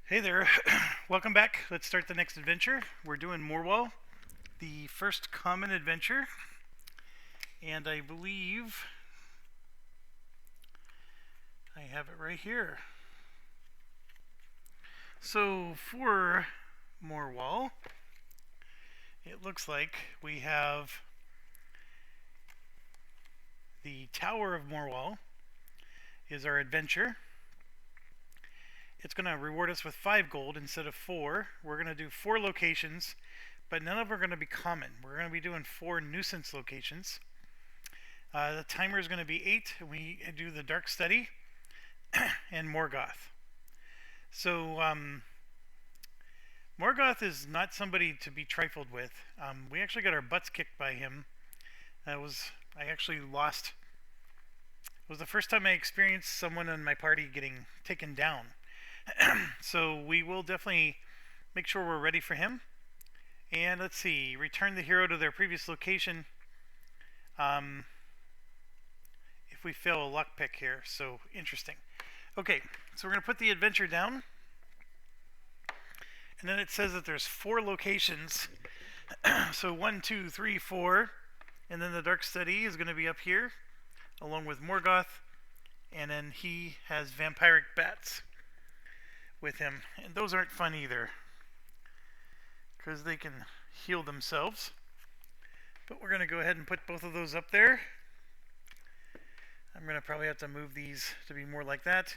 Hey there, welcome back. Let's start the next adventure. We're doing Morwall, the first common adventure, and I believe I have it right here. So for Morwall, it looks like we have the Tower of Morwall is our adventure. It's going to reward us with 5 gold instead of 4. We're going to do 4 locations, but none of them are going to be common. We're going to be doing 4 nuisance locations. The timer is going to be 8. We do the Dark Study and Morgoth. So Morgoth is not somebody to be trifled with. We actually got our butts kicked by him. I actually lost. It was the first time I experienced someone in my party getting taken down. So we will definitely make sure we're ready for him. And let's see, return the hero to their previous location. If we fail a luck pick here, so interesting. Okay, so we're going to put the adventure down. And then it says that there's 4 locations. So 1, 2, 3, 4. And then the Dark Study is going to be up here, along with Morgoth. And then he has vampiric bats with him. And those aren't fun either, because they can heal themselves. But we're going to go ahead and put both of those up there. I'm going to probably have to move these to be more like that.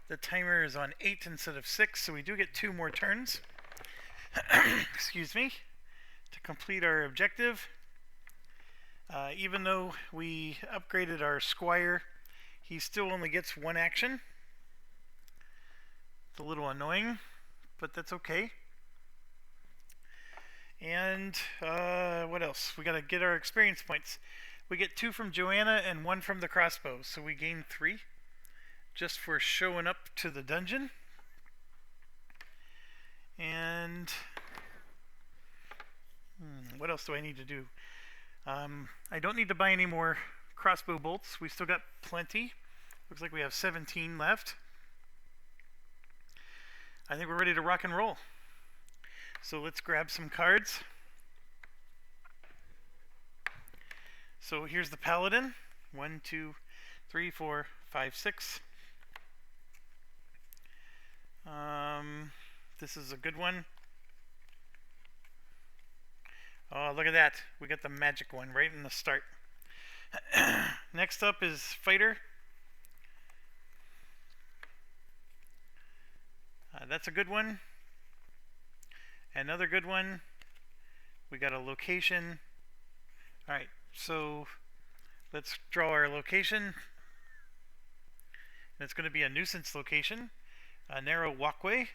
The timer is on 8 instead of 6, so we do get 2 more turns. Excuse me. To complete our objective. Even though we upgraded our squire, he still only gets 1 action. It's a little annoying, but that's okay. And what else? We got to get our experience points. We get 2 from Joanna and 1 from the crossbow, so we gain 3 just for showing up to the dungeon. And what else do I need to do? I don't need to buy any more crossbow bolts. We still got plenty. Looks like we have 17 left. I think we're ready to rock and roll. So let's grab some cards. So here's the paladin. 1, 2, 3, 4, 5, 6. This is a good one. Oh, look at that. We got the magic one right in the start. Next up is fighter. That's a good one. Another good one. We got a location. Alright, so let's draw our location. And it's going to be a nuisance location. A narrow walkway.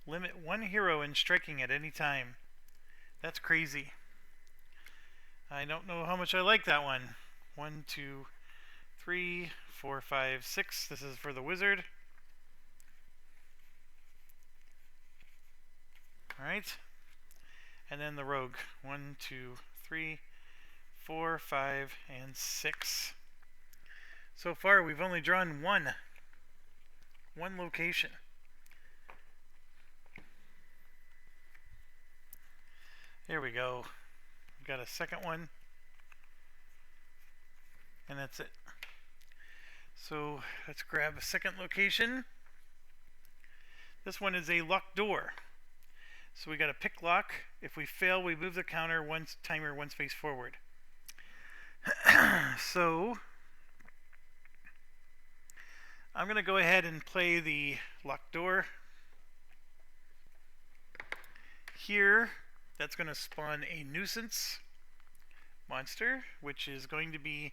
Limit 1 hero in striking at any time. That's crazy. I don't know how much I like that one. 1, 2, 3, 4, 5, 6. This is for the wizard. Alright. And then the rogue. 1, 2, 3, 4, 5, and 6. So far we've only drawn one location. There we go. We got a second one. And that's it. So let's grab a second location. This one is a locked door. So we got a pick lock. If we fail, we move the counter timer 1 space forward. So I'm going to go ahead and play the locked door. Here, that's going to spawn a nuisance monster, which is going to be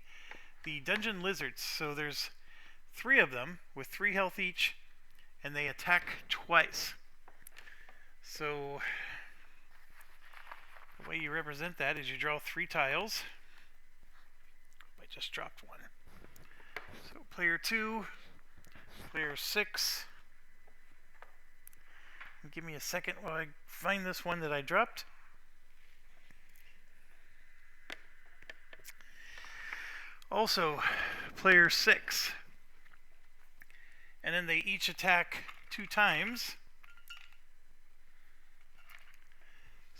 the dungeon lizards. So there's 3 of them with 3 health each, and they attack twice. So the way you represent that is you draw 3 tiles. I just dropped one. So player 2, player 6. Give me a second while I find this one that I dropped. Also, player 6. And then they each attack 2 times.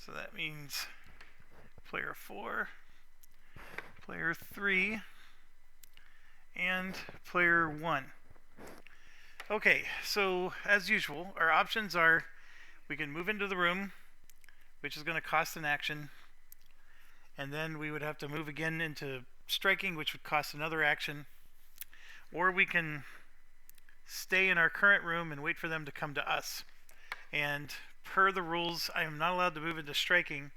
So that means player 4, player 3, and player 1. Okay, so as usual, our options are we can move into the room, which is going to cost an action, and then we would have to move again into striking, which would cost another action, or we can stay in our current room and wait for them to come to us. And per the rules, I am not allowed to move into striking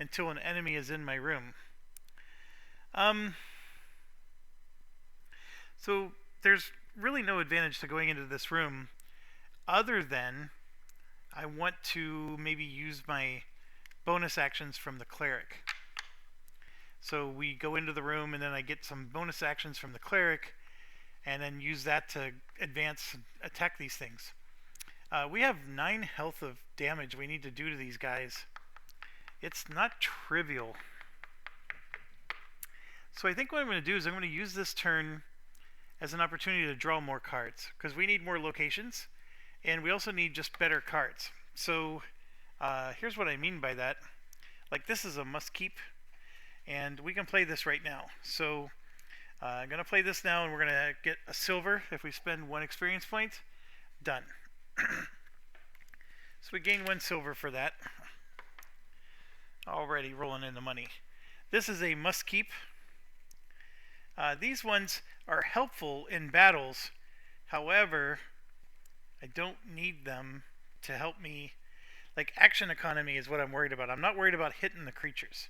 until an enemy is in my room. So there's really no advantage to going into this room other than I want to maybe use my bonus actions from the cleric. So we go into the room and then I get some bonus actions from the cleric and then use that to advance and attack these things. We have 9 health of damage we need to do to these guys. It's not trivial. So I think what I'm going to do is I'm going to use this turn as an opportunity to draw more cards, because we need more locations and we also need just better cards. So here's what I mean by that. Like, this is a must keep, and we can play this right now. So I'm going to play this now, and we're going to get a silver if we spend 1 experience point. Done. So we gain 1 silver for that. Already rolling in the money. This is a must keep. These ones are helpful in battles. However, I don't need them to help me. Like, action economy is what I'm worried about. I'm not worried about hitting the creatures.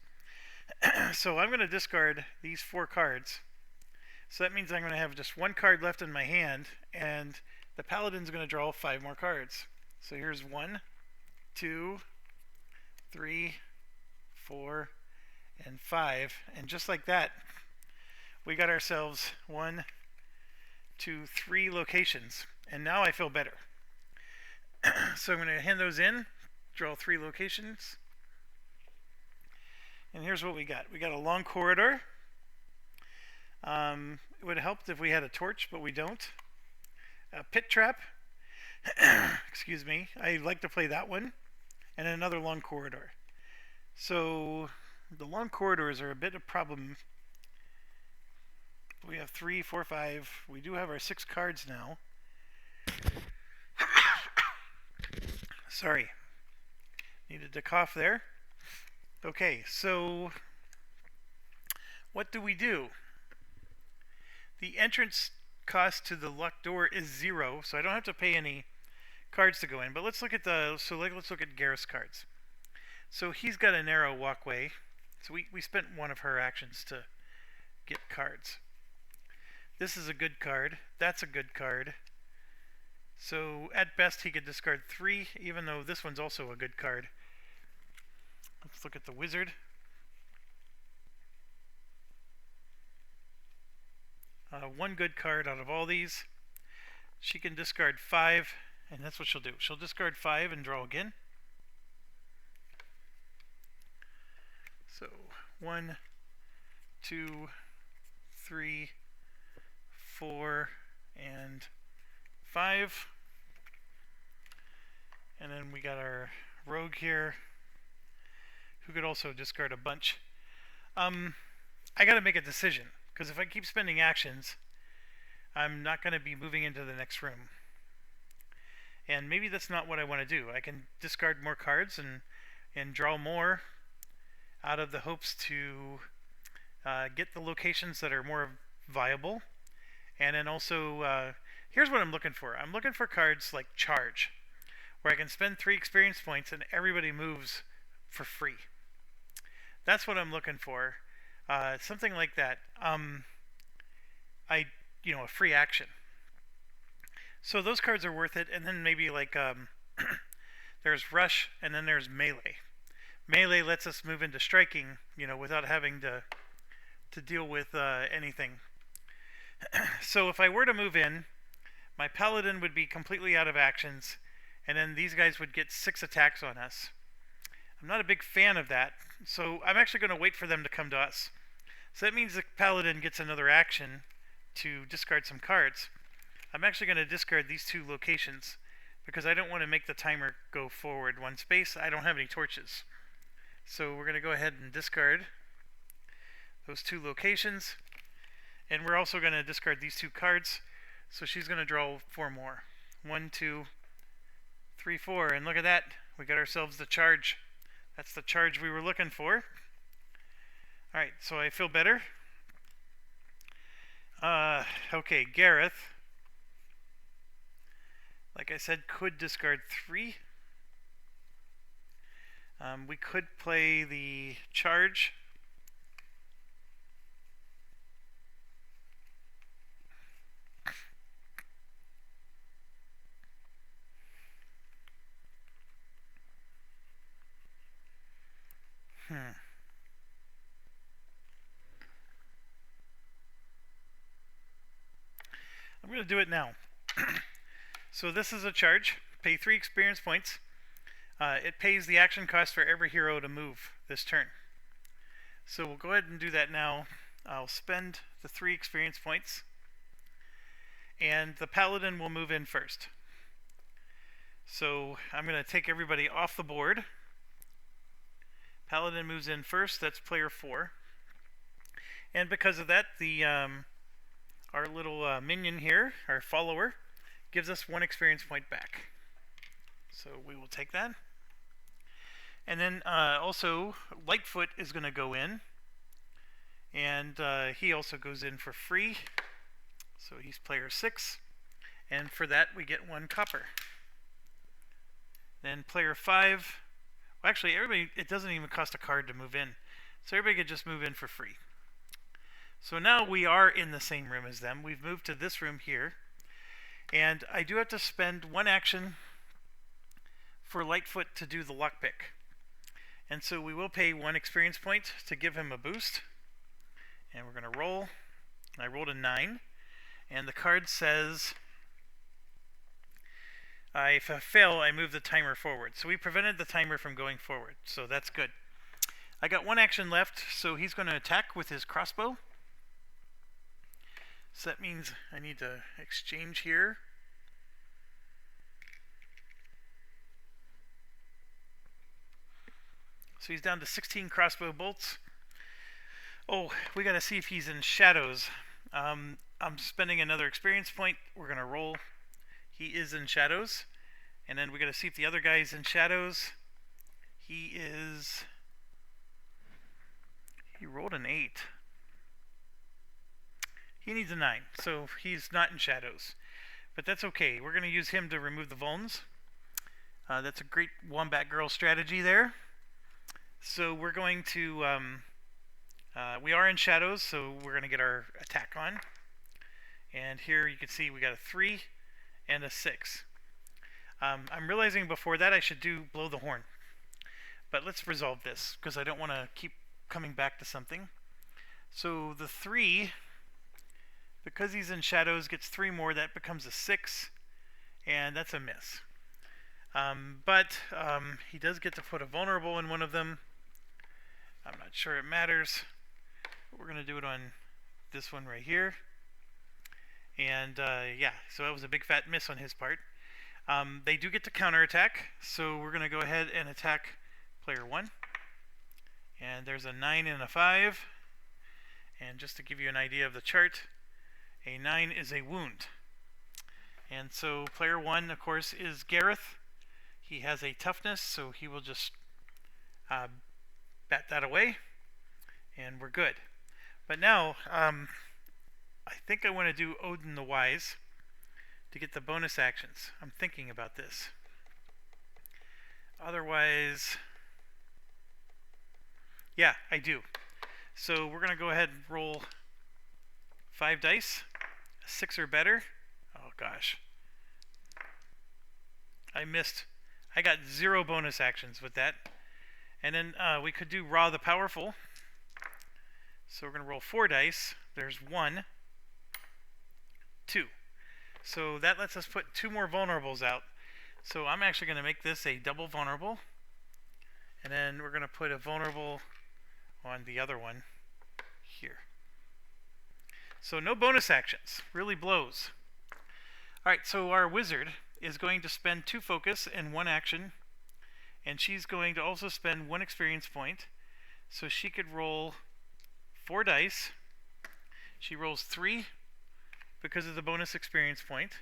So I'm going to discard these 4 cards. So that means I'm going to have just 1 card left in my hand, and the paladin's going to draw 5 more cards. So here's 1, 2, 3, 4, and 5. And just like that, we got ourselves 1, 2, 3 locations. And now I feel better. So I'm going to hand those in, draw 3 locations. And here's what we got. We got a long corridor. It would have helped if we had a torch, but we don't. A pit trap. Excuse me. I like to play that one. And another long corridor. So the long corridors are a bit of a problem. We have 3, 4, 5. We do have our 6 cards now. Sorry. Needed to cough there. Okay, so what do we do? The entrance cost to the locked door is 0, so I don't have to pay any cards to go in. But let's look at let's look at Gareth's cards. So he's got a narrow walkway. So we spent 1 of her actions to get cards. This is a good card. That's a good card. So at best he could discard 3, even though this one's also a good card. Let's look at the wizard. One good card out of all these. She can discard 5, and that's what she'll do. She'll discard 5 and draw again. So 1, 2, 3, 4, and 5. And then we got our rogue here, who could also discard a bunch. I gotta make a decision, because if I keep spending actions, I'm not going to be moving into the next room. And maybe that's not what I want to do. I can discard more cards and draw more out of the hopes to get the locations that are more viable. And then also, here's what I'm looking for. I'm looking for cards like Charge, where I can spend 3 experience points and everybody moves for free. That's what I'm looking for. Something like that. A free action. So those cards are worth it. And then maybe like there's Rush, and then there's Melee. Melee lets us move into striking, without having to deal with anything. So if I were to move in, my Paladin would be completely out of actions, and then these guys would get 6 attacks on us. I'm not a big fan of that, so I'm actually going to wait for them to come to us. So that means the Paladin gets another action to discard some cards. I'm actually going to discard these 2 locations, because I don't want to make the timer go forward 1 space. I don't have any torches. So we're going to go ahead and discard those 2 locations. And we're also going to discard these 2 cards. So she's going to draw 4 more. 1, 2, 3, 4. And look at that. We got ourselves the charge. That's the charge we were looking for. Alright, so I feel better. Okay, Gareth, like I said, could discard 3. We could play the charge. I'm going to do it now. So this is a charge. Pay 3 experience points. It pays the action cost for every hero to move this turn. So we'll go ahead and do that now. I'll spend the 3 experience points. And the paladin will move in first. So I'm going to take everybody off the board. Paladin moves in first. That's player 4. And because of that, the our little minion here, our follower, gives us 1 experience point back. So we will take that. And then also, Lightfoot is going to go in. And he also goes in for free. So he's player 6. And for that, we get 1 copper. Then player 5. Well, actually, everybody, it doesn't even cost a card to move in. So everybody could just move in for free. So now we are in the same room as them. We've moved to this room here. And I do have to spend 1 action for Lightfoot to do the lockpick. And so we will pay 1 experience point to give him a boost. And we're going to roll. I rolled a 9. And the card says, if I fail, I move the timer forward. So we prevented the timer from going forward. So that's good. I got 1 action left, so he's going to attack with his crossbow. So that means I need to exchange here. So he's down to 16 crossbow bolts. Oh, we got to see if he's in shadows. I'm spending another experience point. We're going to roll. He is in shadows. And then we got to see if the other guy is in shadows. He rolled an 8. He needs a 9, so he's not in shadows. But that's okay. We're going to use him to remove the vulns. That's a great Wombat Girl strategy there. So we're going to... we are in shadows, so we're going to get our attack on. And here you can see we got a 3 and a 6. I'm realizing before that I should do blow the horn. But let's resolve this, because I don't want to keep coming back to something. So the 3... because he's in shadows, gets 3 more. That becomes a 6, and that's a miss. But he does get to put a vulnerable in one of them. I'm not sure it matters. But we're going to do it on this one right here. And yeah, so that was a big fat miss on his part. They do get to counterattack, so we're going to go ahead and attack player 1. And there's a 9 and a 5. And just to give you an idea of the chart, a 9 is a wound. And so player 1, of course, is Gareth. He has a toughness, so he will just bat that away. And we're good. But now, I think I want to do Odin the Wise to get the bonus actions. I'm thinking about this. Otherwise, yeah, I do. So we're going to go ahead and roll 5 dice. 6 or better. Oh gosh. I missed. I got 0 bonus actions with that. And then we could do Ra the Powerful. So we're going to roll 4 dice. There's 1, 2. So that lets us put 2 more vulnerables out. So I'm actually going to make this a double vulnerable. And then we're going to put a vulnerable on the other one here. So no bonus actions. Really blows. Alright, so our wizard is going to spend 2 focus and 1 action, and she's going to also spend 1 experience point. So she could roll 4 dice. She rolls 3 because of the bonus experience point,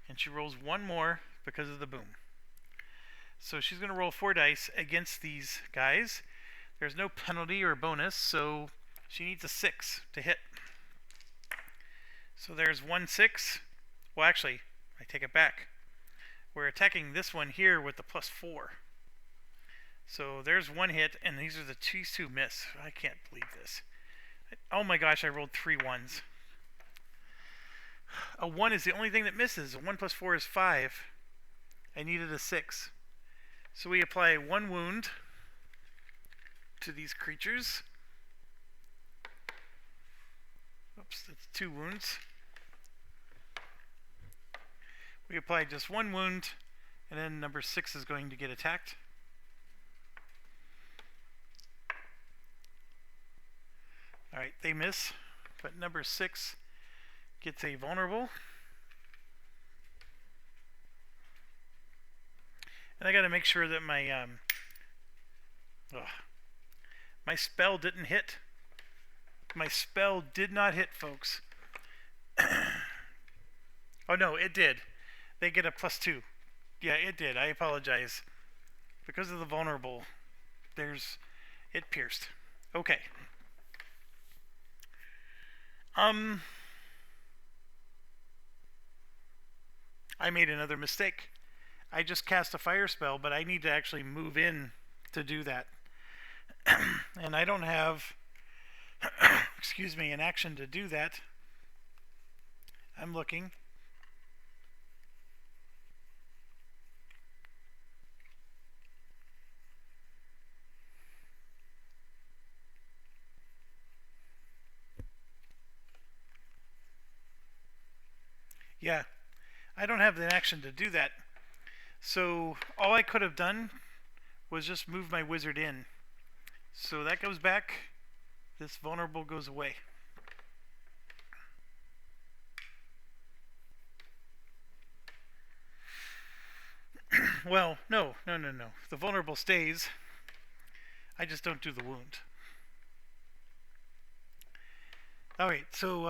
and she rolls 1 more because of the boom. So she's going to roll 4 dice against these guys. There's no penalty or bonus, so she needs a 6 to hit. So there's 1 6. Well, actually, I take it back. We're attacking this one here with the +4. So there's 1 hit, and these are the 2 miss. I can't believe this. Oh my gosh, I rolled 3 1s. A 1 is the only thing that misses. A 1 + 4 is 5. I needed a 6. So we apply 1 wound to these creatures. Oops, that's 2 wounds. We apply just 1 wound, and then number 6 is going to get attacked. Alright, they miss, but number 6 gets a vulnerable. And I gotta make sure that my my spell didn't hit. My spell did not hit, folks. Oh no, it did. They get a +2. Yeah, it did. I apologize. Because of the vulnerable, it pierced. Okay. I made another mistake. I just cast a fire spell, but I need to actually move in to do that. And I don't have excuse me, an action to do that. I'm looking. Yeah, I don't have the action to do that. So all I could have done was just move my wizard in. So that goes back. This vulnerable goes away. Well, no. The vulnerable stays. I just don't do the wound. Alright, so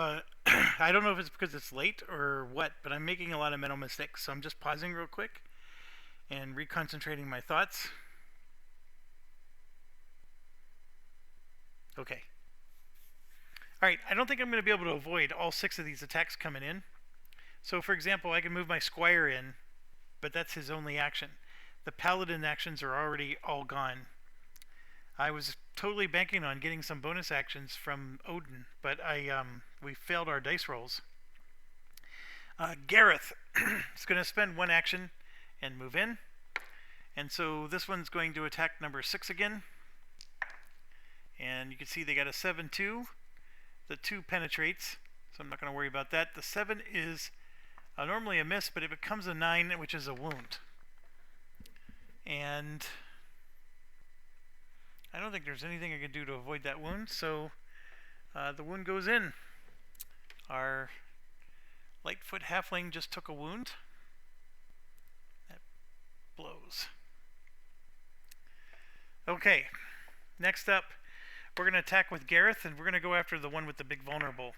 I don't know if it's because it's late or what, but I'm making a lot of mental mistakes, so I'm just pausing real quick and reconcentrating my thoughts. Okay. Alright, I don't think I'm going to be able to avoid all 6 of these attacks coming in. So for example, I can move my squire in, but that's his only action. The paladin actions are already all gone. I was totally banking on getting some bonus actions from Odin, but we failed our dice rolls. Gareth is going to spend 1 action and move in. And so this one's going to attack number 6 again. And you can see they got a 7-2. The 2 penetrates, so I'm not going to worry about that. The 7 is normally a miss, but it becomes a 9, which is a wound. And I don't think there's anything I can do to avoid that wound, so the wound goes in. Our Lightfoot halfling just took a wound. That blows. Okay, next up, we're going to attack with Gareth, and we're going to go after the one with the big vulnerable.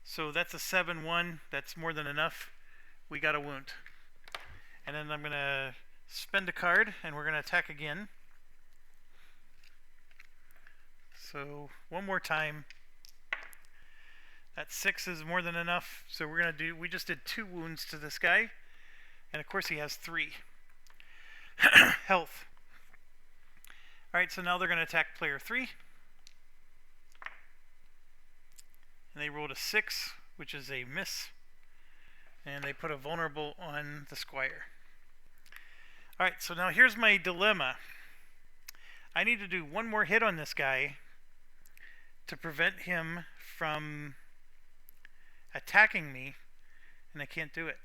So that's a 7-1. That's more than enough. We got a wound. And then I'm going to spend a card, and we're going to attack again. So one more time. That 6 is more than enough. So we're going to do, we just did 2 wounds to this guy. And of course he has 3 health. Alright, so now they're going to attack player 3. And they rolled a 6, which is a miss. And they put a vulnerable on the squire. Alright, so now here's my dilemma. I need to do 1 more hit on this guy to prevent him from attacking me, and I can't do it.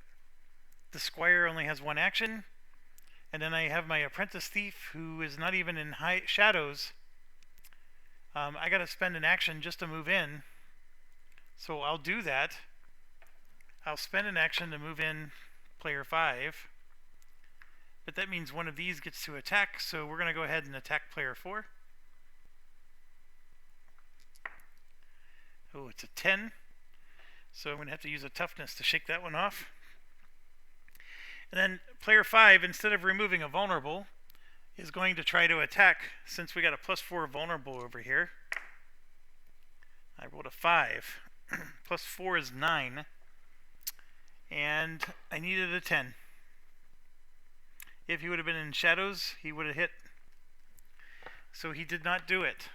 The squire only has 1 action, and then I have my apprentice thief who is not even in high shadows. I gotta spend an action just to move in, so I'll do that. I'll spend an action to move in player 5. But that means one of these gets to attack, so we're going to go ahead and attack player 4. Oh, it's a 10. So I'm going to have to use a toughness to shake that one off. And then player 5, instead of removing a vulnerable, is going to try to attack, since we got a +4 vulnerable over here. I rolled a 5. +4 is 9. And I needed a 10. If he would have been in shadows, he would have hit. So he did not do it.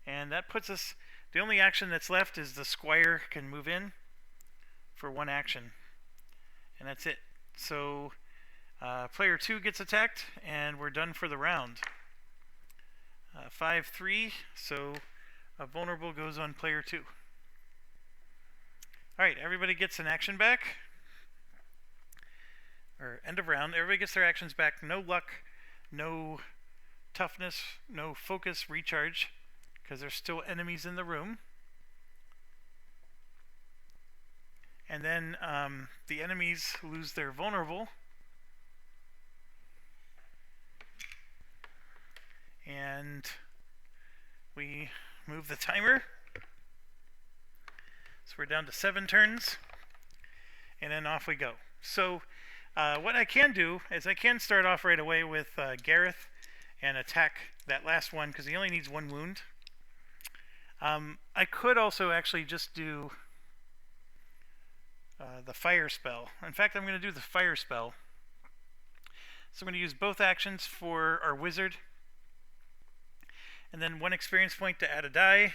And that puts us... The only action that's left is the squire can move in for one action. And that's it. So player 2 gets attacked, and we're done for the round. 5-3, so a vulnerable goes on player 2. Alright, everybody gets an action back. Or end of round. Everybody gets their actions back. No luck, no toughness, no focus, recharge, because there's still enemies in the room. And then the enemies lose their vulnerable. And we move the timer. So we're down to 7 turns. And then off we go. So what I can do is I can start off right away with Gareth and attack that last one, because he only needs 1 wound. I could also actually just do the fire spell. In fact, I'm going to do the fire spell. So I'm going to use both actions for our wizard. And then 1 experience point to add a die.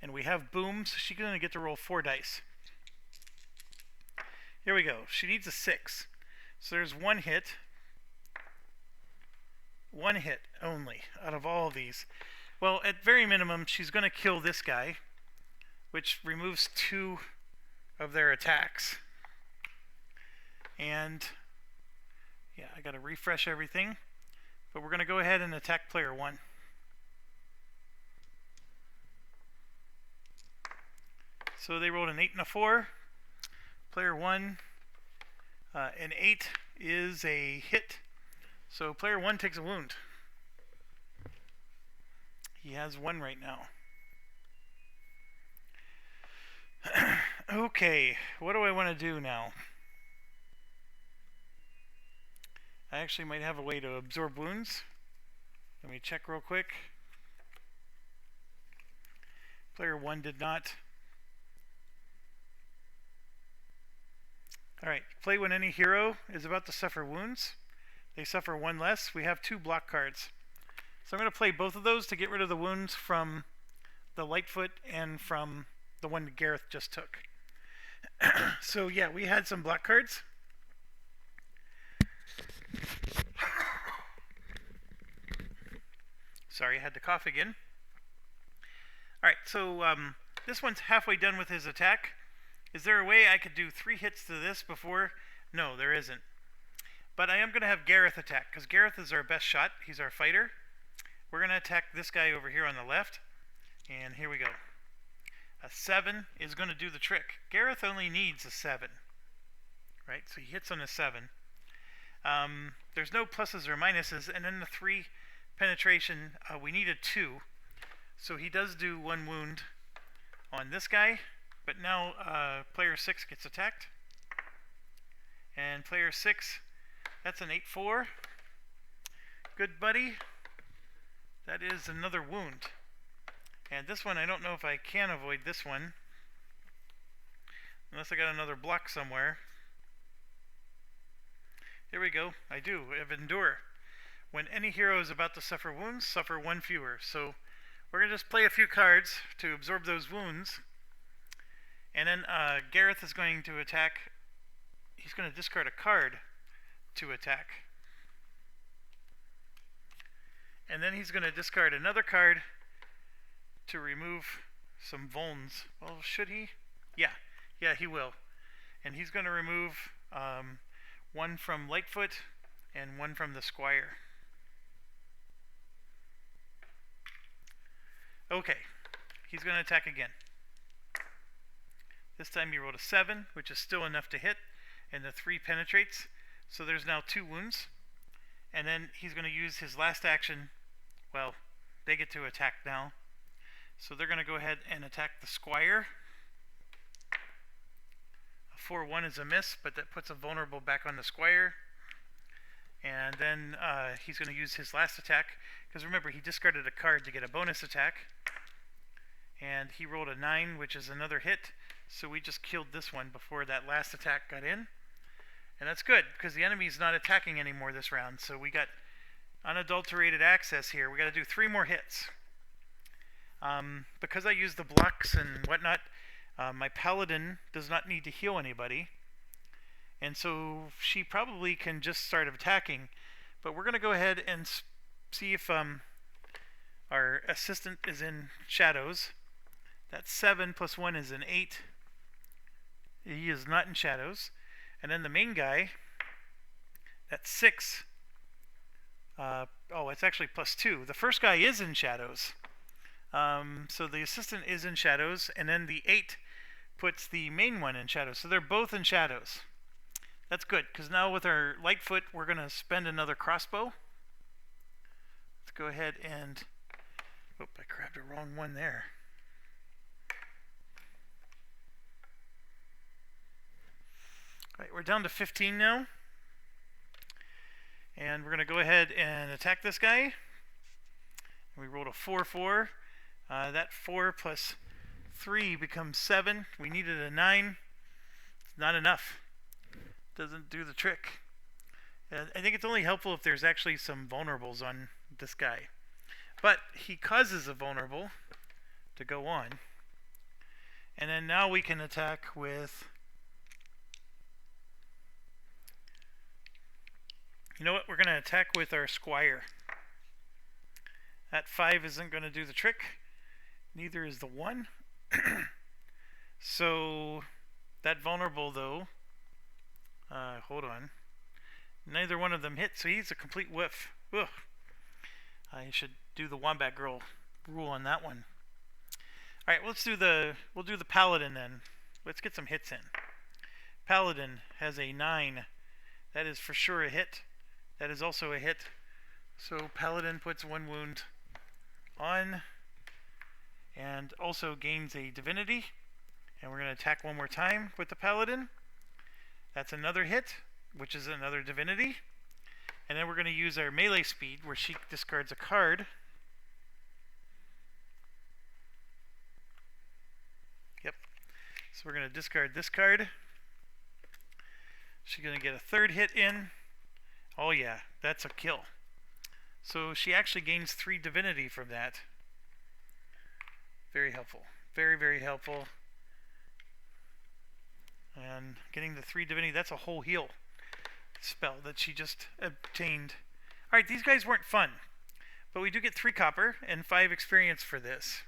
And we have Boom, so she's going to get to roll 4 dice. Here we go. She needs a 6. So there's 1 hit. 1 hit only out of all of these. Well, at very minimum, she's going to kill this guy, which removes 2 of their attacks. And yeah, I got to refresh everything. But we're going to go ahead and attack player 1. So they rolled an 8 and a 4. Player 1, an 8 is a hit. So player 1 takes a wound. He has 1 right now. Okay, what do I want to do now? I actually might have a way to absorb wounds. Let me check real quick. Player 1 did not. Alright, play when any hero is about to suffer wounds. They suffer 1 less. We have 2 block cards. So I'm going to play both of those to get rid of the wounds from the Lightfoot and from the one Gareth just took. So yeah, we had some block cards. Sorry, I had to cough again. Alright, so this one's halfway done with his attack. Is there a way I could do 3 hits to this before? No, there isn't. But I am going to have Gareth attack, because Gareth is our best shot. He's our fighter. We're going to attack this guy over here on the left. And here we go. A 7 is going to do the trick. Gareth only needs a 7. Right? So he hits on a 7. There's no pluses or minuses. And then the 3 penetration, we need a 2. So he does do 1 wound on this guy. But now player 6 gets attacked. And player 6, that's an 8-4. Good buddy. That is another wound. And this one, I don't know if I can avoid this one. Unless I got another block somewhere. Here we go. I do. I have Endure. When any hero is about to suffer wounds, suffer 1 fewer. So we're going to just play a few cards to absorb those wounds. And then Gareth is going to attack. He's going to discard a card to attack. And then he's going to discard another card to remove some vulns. Well, should he? Yeah, he will. And he's going to remove 1 from Lightfoot and 1 from the Squire. Okay, he's going to attack again. This time he rolled a 7, which is still enough to hit. and the 3 penetrates. So there's now 2 wounds. And then he's going to use his last action. Well, they get to attack now. So they're going to go ahead and attack the squire. A 4-1 is a miss, but that puts a vulnerable back on the squire. And then he's going to use his last attack. Because remember, he discarded a card to get a bonus attack. And he rolled a 9, which is another hit. So we just killed this one before that last attack got in. And that's good, because the enemy's not attacking anymore this round. So we got unadulterated access here. We got to do 3 more hits. Because I use the blocks and whatnot, my paladin does not need to heal anybody. And so she probably can just start attacking. But we're going to go ahead and see if our assistant is in shadows. That's 7 plus 1 is an 8. He is not in shadows. And then the main guy, that's 6. It's actually plus 2. The first guy is in shadows. So the assistant is in shadows, and then the 8 puts the main one in shadows. So they're both in shadows. That's good, because now with our Lightfoot, we're going to spend another crossbow. Let's go ahead and... Oh, I grabbed the wrong one there. Alright, we're down to 15 now. And we're going to go ahead and attack this guy. We rolled a 4-4. That 4 plus 3 becomes 7. We needed a 9. It's not enough. Doesn't do the trick. I think it's only helpful if there's actually some vulnerables on this guy. But he causes a vulnerable to go on. And then now we can attack with... You know what? We're going to attack with our squire. That 5 isn't going to do the trick. Neither is the 1. So that vulnerable, though, hold on. Neither one of them hit, so he's a complete whiff. Ugh. I should do the Wombat Girl rule on that one. All right, we'll do the Paladin then. Let's get some hits in. Paladin has a 9. That is for sure a hit. That is also a hit. So Paladin puts 1 wound on and also gains a divinity. And we're going to attack one more time with the Paladin. That's another hit, which is another divinity. And then we're going to use our melee speed, where she discards a card. Yep. So we're going to discard this card. She's going to get a 3rd hit in. Oh yeah, that's a kill. So she actually gains 3 divinity from that. Very helpful. Very, very helpful. And getting the 3 divinity, that's a whole heal spell that she just obtained. Alright, these guys weren't fun. But we do get 3 copper and 5 experience for this.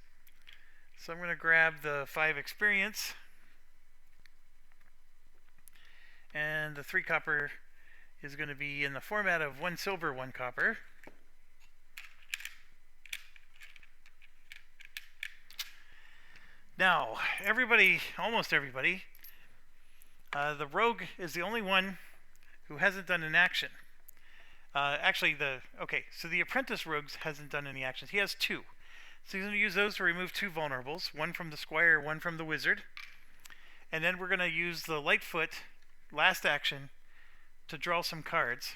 So I'm going to grab the 5 experience. And the 3 copper is going to be in the format of 1 silver, 1 copper. Now, everybody, almost everybody, the rogue is the only one who hasn't done an action. So the apprentice rogues hasn't done any actions. He has 2. So he's going to use those to remove 2 vulnerables, 1 from the squire, 1 from the wizard. And then we're going to use the Lightfoot last action to draw some cards.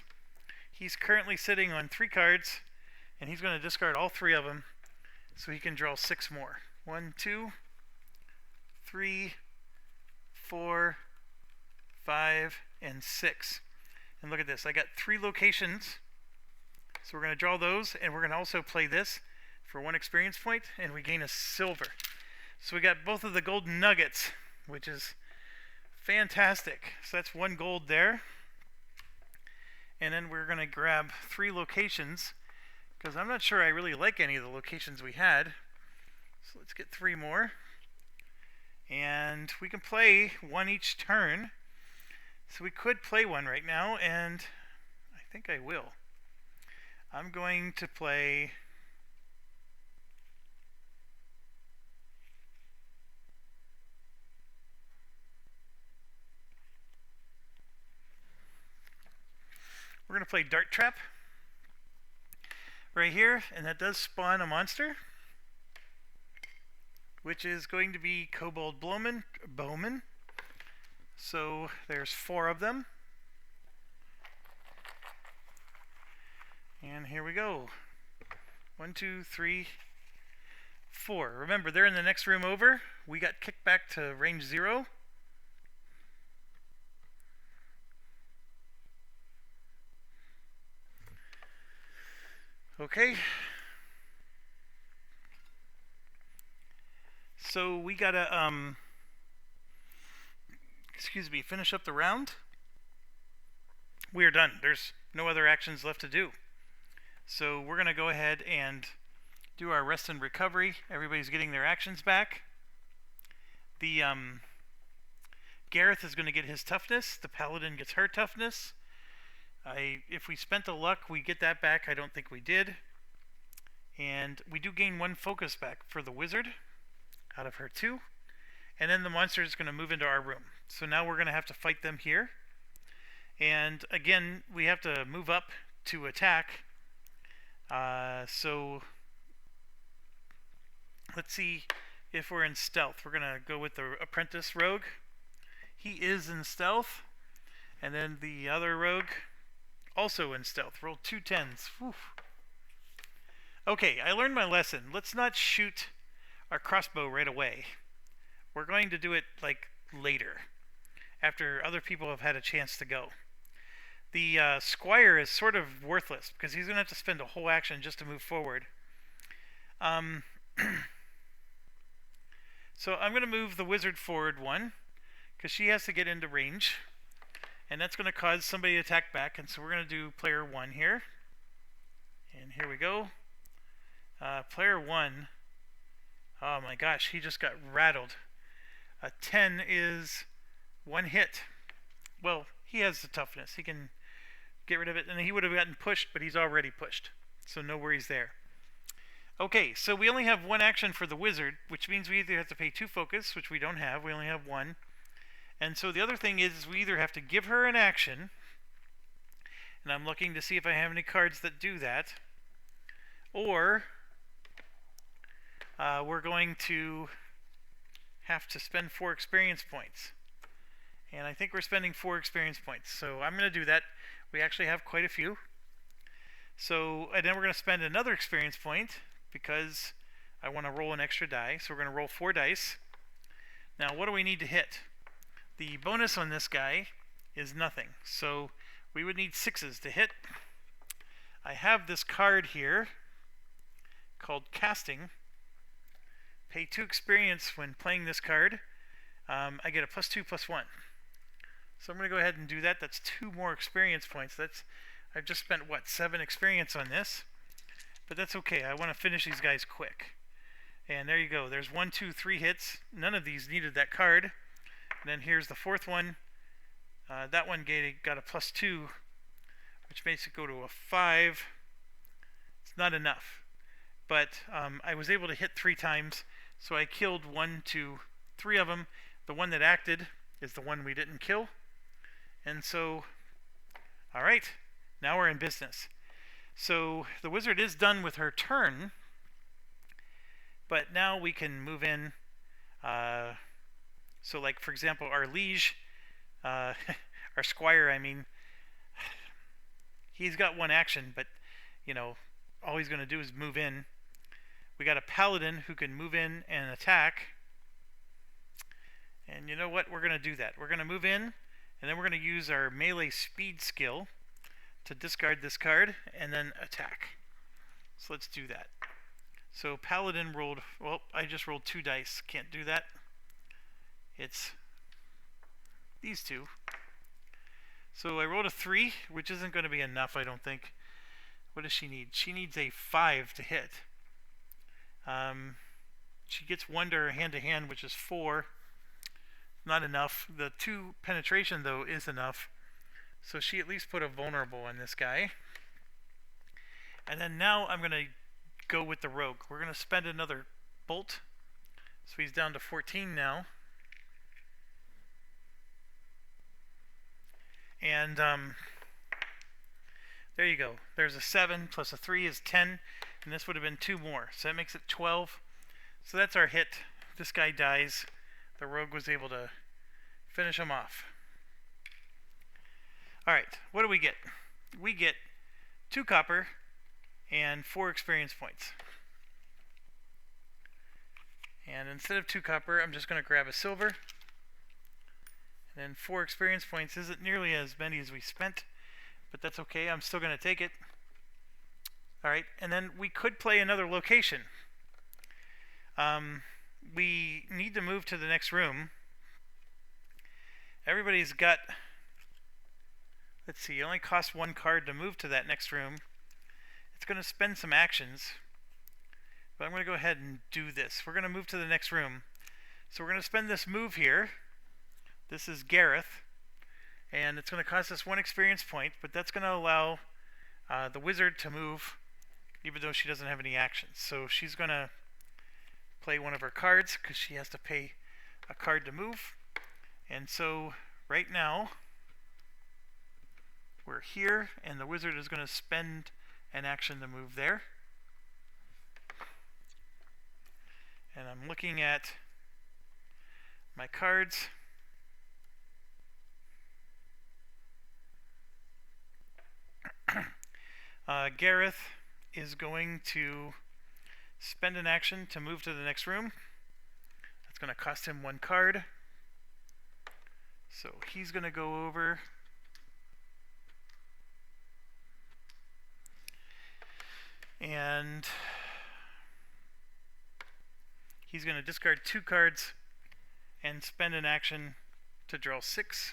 He's currently sitting on 3 cards, and he's going to discard all 3 of them so he can draw 6 more. 1, 2, 3, 4, 5, and 6. And look at this. I got 3 locations. So we're going to draw those, and we're going to also play this for 1 experience point, and we gain a silver. So we got both of the golden nuggets, which is fantastic. So that's 1 gold there. And then we're going to grab 3 locations, because I'm not sure I really like any of the locations we had. So let's get 3 more. And we can play 1 each turn. So we could play 1 right now, and I think I will. I'm going to play... we're going to play Dart Trap right here, and that does spawn a monster, which is going to be Kobold Bowman. So there's 4 of them. And here we go. 1, 2, 3, 4. Remember, they're in the next room over. We got kicked back to range 0. Okay. So we gotta finish up the round. We are done. There's no other actions left to do. So we're gonna go ahead and do our rest and recovery. Everybody's getting their actions back. The Gareth is gonna get his toughness. The paladin gets her toughness. If we spent the luck, we get that back. I don't think we did. And we do gain 1 focus back for the wizard out of her 2. And then the monster is going to move into our room. So now we're going to have to fight them here. And again, we have to move up to attack. So let's see if we're in stealth. We're going to go with the apprentice rogue. He is in stealth. And then the other rogue, also in stealth. Rolled 2 10s. Whew. Okay, I learned my lesson. Let's not shoot our crossbow right away. We're going to do it like later, after other people have had a chance to go. The squire is sort of worthless because he's going to have to spend a whole action just to move forward. So I'm going to move the wizard forward 1 because she has to get into range, and that's going to cause somebody to attack back. And so we're going to do player 1 here, and here we go. Player 1, oh my gosh, he just got rattled. A 10 is 1 hit. Well, he has the toughness. He can get rid of it, and he would have gotten pushed, but he's already pushed. So no worries there. Okay, so we only have 1 action for the wizard, which means we either have to pay 2 focus, which we don't have. We only have 1. And so the other thing is we either have to give her an action, and I'm looking to see if I have any cards that do that, or we're going to have to spend 4 experience points. And I think we're spending 4 experience points. So I'm going to do that. We actually have quite a few. So, and then we're going to spend another experience point because I want to roll an extra die. So we're going to roll 4 dice. Now, what do we need to hit? The bonus on this guy is nothing. So we would need 6s to hit. I have this card here called Casting. Pay 2 experience when playing this card. I get a +2/+1. So I'm going to go ahead and do that. That's 2 more experience points. I've just spent, what, 7 experience on this? But that's okay. I want to finish these guys quick. And there you go. There's 1, 2, 3 hits. None of these needed that card. And then here's the 4th one. That one got a +2, which makes it go to a 5. It's not enough. But I was able to hit 3 times. So I killed 1, 2, 3 of them. The one that acted is the one we didn't kill. And so, alright, now we're in business. So the wizard is done with her turn, but now we can move in. So like, for example, our liege, our squire, I mean, he's got 1 action, but, you know, all he's going to do is move in. We got a paladin who can move in and attack. And you know what? We're going to do that. We're going to move in, and then we're going to use our melee speed skill to discard this card and then attack. So let's do that. So paladin rolled, well, I just rolled 2 dice. Can't do that. It's these 2. So I rolled a 3, which isn't going to be enough, I don't think. What does she need? She needs a 5 to hit. She gets 1 to her hand-to-hand, which is 4. Not enough. The 2 penetration, though, is enough. So she at least put a vulnerable on this guy. And then now I'm going to go with the rogue. We're going to spend another bolt. So he's down to 14 now. And There you go. There's a 7 plus a 3 is 10, and this would have been 2 more. So that makes it 12. So that's our hit. This guy dies. The rogue was able to finish him off. Alright, what do we get? We get 2 copper and 4 experience points. And instead of 2 copper, I'm just going to grab a silver. And then 4 experience points isn't nearly as many as we spent, but that's okay. I'm still going to take it. Alright, and then we could play another location. We need to move to the next room. Everybody's got... Let's see, it only costs 1 card to move to that next room. It's going to spend some actions. But I'm going to go ahead and do this. We're going to move to the next room. So we're going to spend this move here. This is Gareth. And it's going to cost us 1 experience point. But that's going to allow the wizard to move, even though she doesn't have any actions. So she's going to play one of her cards, because she has to pay a card to move. And so right now, we're here, and the wizard is going to spend an action to move there. And I'm looking at my cards. Gareth is going to spend an action to move to the next room. That's going to cost him 1 card. So he's going to go over. And he's going to discard 2 cards and spend an action to draw 6.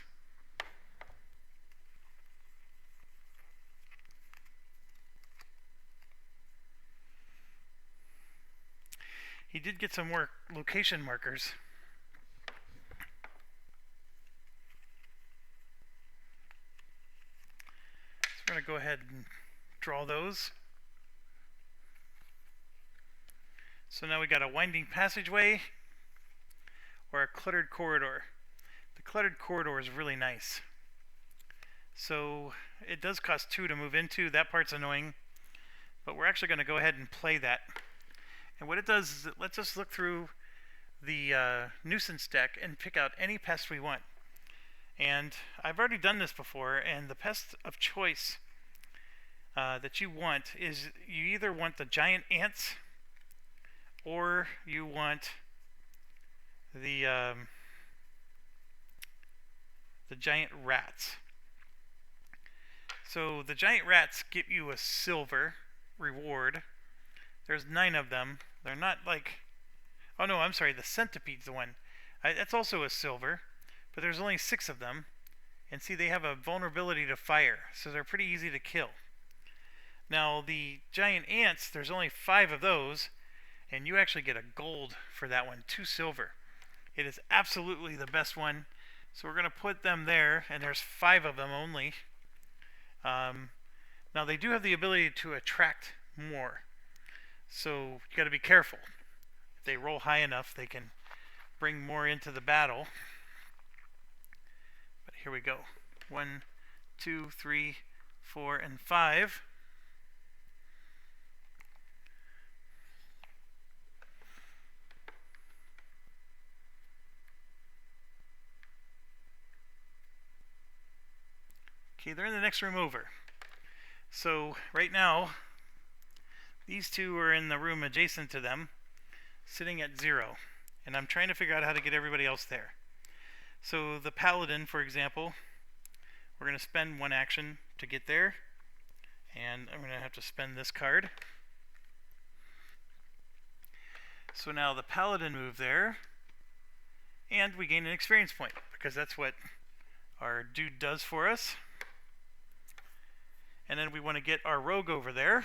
He did get some more location markers. So we're going to go ahead and draw those. So now we got a winding passageway or a cluttered corridor. The cluttered corridor is really nice. So it does cost 2 to move into. That part's annoying. But we're actually going to go ahead and play that. And what it does is it lets us look through the nuisance deck and pick out any pest we want. And I've already done this before, and the pest of choice that you want is you either want the giant ants or you want the giant rats. So the giant rats give you a silver reward. There's 9 of them. They're not like... Oh no, I'm sorry, the centipede's the one. That's also a silver, but there's only 6 of them. And see, they have a vulnerability to fire, so they're pretty easy to kill. Now, the giant ants, there's only 5 of those, and you actually get a gold for that one, 2 silver. It is absolutely the best one, so we're going to put them there, and there's 5 of them only. Now, they do have the ability to attract more. So you got to be careful. If they roll high enough, they can bring more into the battle. But here we go. 1, 2, 3, 4, and 5. Okay, they're in the next room over. So right now, these 2 are in the room adjacent to them, sitting at 0. And I'm trying to figure out how to get everybody else there. So the paladin, for example, we're going to spend 1 action to get there. And I'm going to have to spend this card. So now the paladin moved there. And we gain an experience point, because that's what our dude does for us. And then we want to get our rogue over there.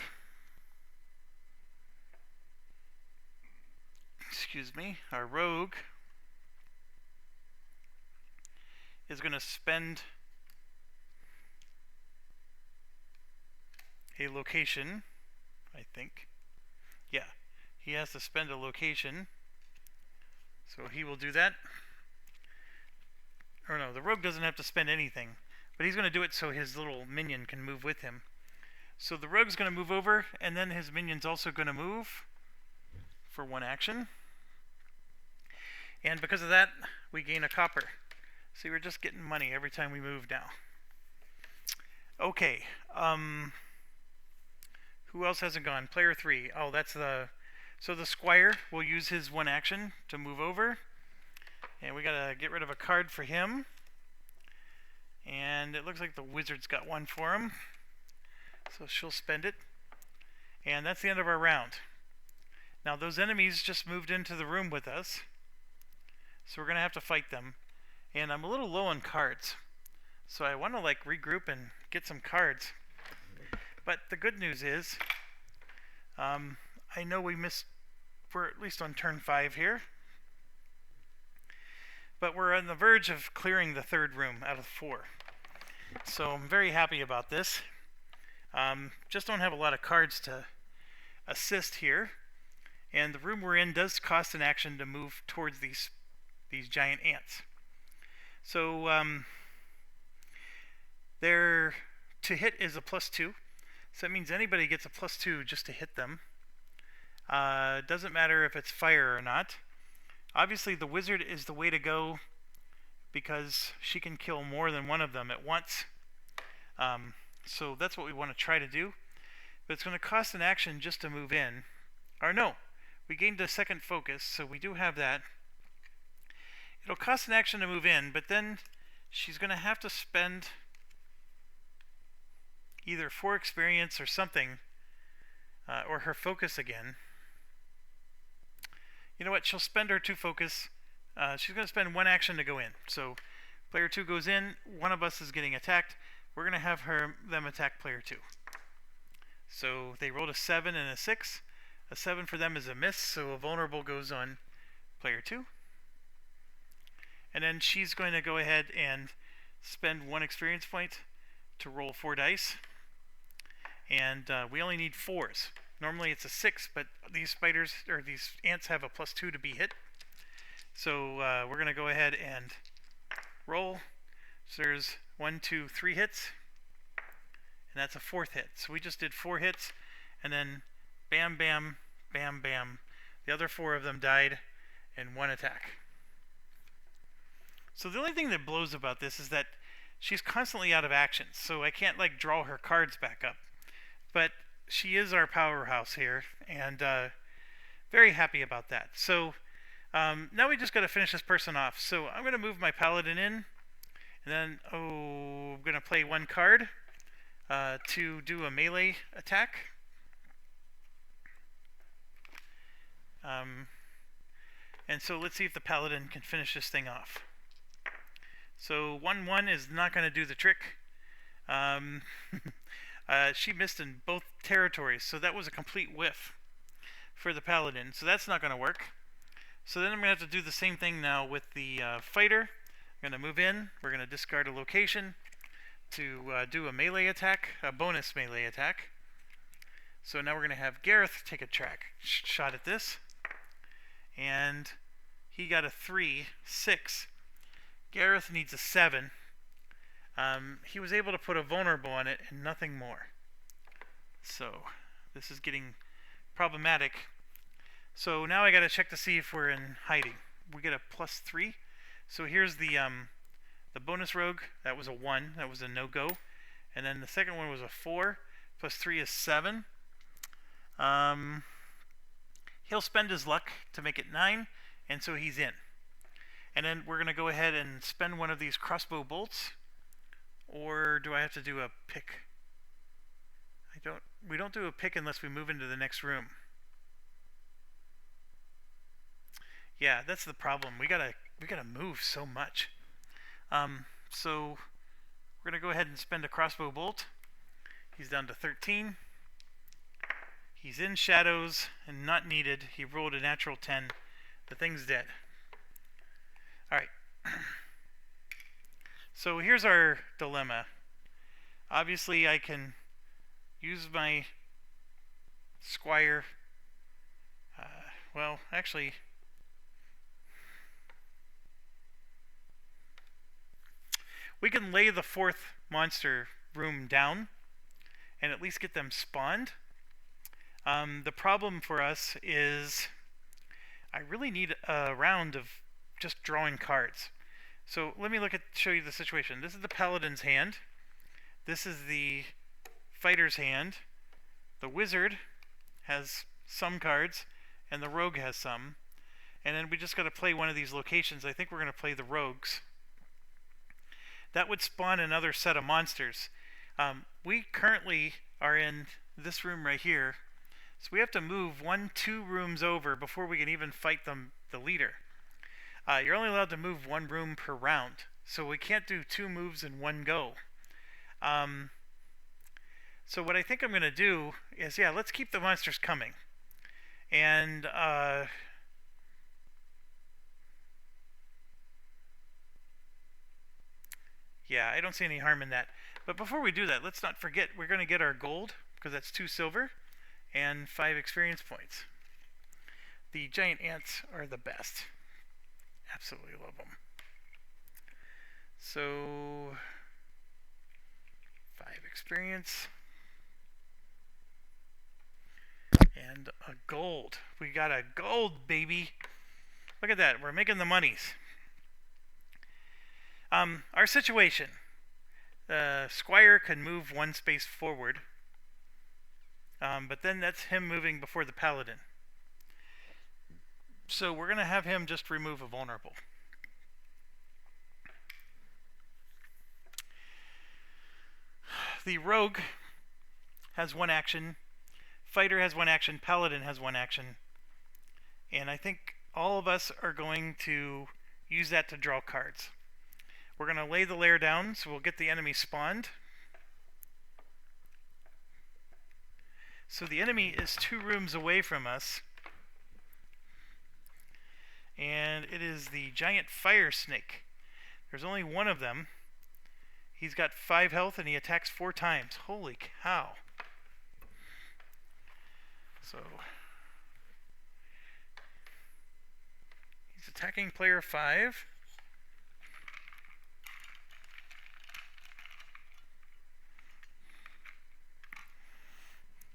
Excuse me, our rogue is going to spend a location, I think. Yeah, he has to spend a location, so he will do that. Or no, the rogue doesn't have to spend anything, but he's going to do it so his little minion can move with him. So the rogue's going to move over, and then his minion's also going to move for 1 action. And because of that, we gain a copper. See, we're just getting money every time we move now. Okay. Who else hasn't gone? Player 3. Oh, that's the... So the squire will use his 1 action to move over. And we gotta get rid of a card for him. And it looks like the wizard's got 1 for him. So she'll spend it. And that's the end of our round. Now those enemies just moved into the room with us. So we're gonna have to fight them. And I'm a little low on cards. So I want to like regroup and get some cards. But the good news is, I know we're at least on turn 5 here. But we're on the verge of clearing the 3rd room out of 4. So I'm very happy about this. Just don't have a lot of cards to assist here. And the room we're in does cost an action to move towards these giant ants. So their to hit is a +2. So that means anybody gets a +2 just to hit them. Doesn't matter if it's fire or not. Obviously the wizard is the way to go because she can kill more than one of them at once. So that's what we want to try to do. But it's going to cost an action just to move in. Or no, we gained a 2nd focus, so we do have that. It'll cost an action to move in, but then she's going to have to spend either 4 experience or something, or her focus again. You know what? She'll spend her 2 focus. She's going to spend 1 action to go in. So player 2 goes in. One of us is getting attacked. We're going to have them attack player 2. So they rolled a 7 and a 6. A 7 for them is a miss, so a vulnerable goes on player 2. And then she's going to go ahead and spend 1 experience point to roll 4 dice. And we only need 4s. Normally it's a 6, but these spiders, or these ants, have a +2 to be hit. So we're going to go ahead and roll. So there's 1, 2, 3 hits. And that's a 4th hit. So we just did 4 hits, and then bam, bam, bam, bam. The other 4 of them died in 1 attack. So the only thing that blows about this is that she's constantly out of actions, so I can't like draw her cards back up. But she is our powerhouse here, and very happy about that. So now we just got to finish this person off. So I'm going to move my paladin in, and then I'm going to play 1 card to do a melee attack. And so let's see if the paladin can finish this thing off. So 1/1 is not going to do the trick. She missed in both territories, so that was a complete whiff for the paladin. So that's not going to work. So then I'm going to have to do the same thing now with the fighter. I'm going to move in. We're going to discard a location to do a melee attack, a bonus melee attack. So now we're going to have Gareth take a shot at this. And he got a 3, 6. Gareth needs a 7. He was able to put a vulnerable on it and nothing more. So this is getting problematic. So now I got to check to see if we're in hiding. We get a +3. So here's the bonus rogue. That was a 1. That was a no-go. And then the second one was a 4. +3 is 7. He'll spend his luck to make it 9, and so he's in. And then we're going to go ahead and spend one of these crossbow bolts. Or do I have to do a pick? We don't do a pick unless we move into the next room. Yeah, that's the problem. We gotta move so much. So we're gonna go ahead and spend a crossbow bolt. He's down to 13. He's in shadows and not needed. He rolled a natural 10. The thing's dead. Alright. So here's our dilemma. Obviously I can use my squire. Well, actually, we can lay the 4th monster room down and at least get them spawned. The problem for us is I really need a round of just drawing cards. So let me show you the situation. This is the Paladin's hand. This is the Fighter's hand. The Wizard has some cards, and the Rogue has some. And then we just got to play one of these locations. I think we're going to play the Rogues. That would spawn another set of monsters. We currently are in this room right here. So we have to move 2 rooms over before we can even fight the leader. You're only allowed to move 1 room per round. So we can't do 2 moves in one go. So what I think I'm going to do is, let's keep the monsters coming. And I don't see any harm in that. But before we do that, let's not forget we're going to get our gold, because that's 2 silver and 5 experience points. The giant ants are the best. Absolutely love them. So 5 experience and a gold. We got a gold, baby. Look at that. We're making the monies. Our situation. Squire can move 1 space forward. But then that's him moving before the Paladin. So we're going to have him just remove a vulnerable. The Rogue has 1 action. Fighter has 1 action. Paladin has 1 action. And I think all of us are going to use that to draw cards. We're going to lay the lair down, so we'll get the enemy spawned. So the enemy is 2 rooms away from us. And it is the giant fire snake. There's only 1 of them. He's got 5 health and he attacks 4 times. Holy cow. So he's attacking player 5.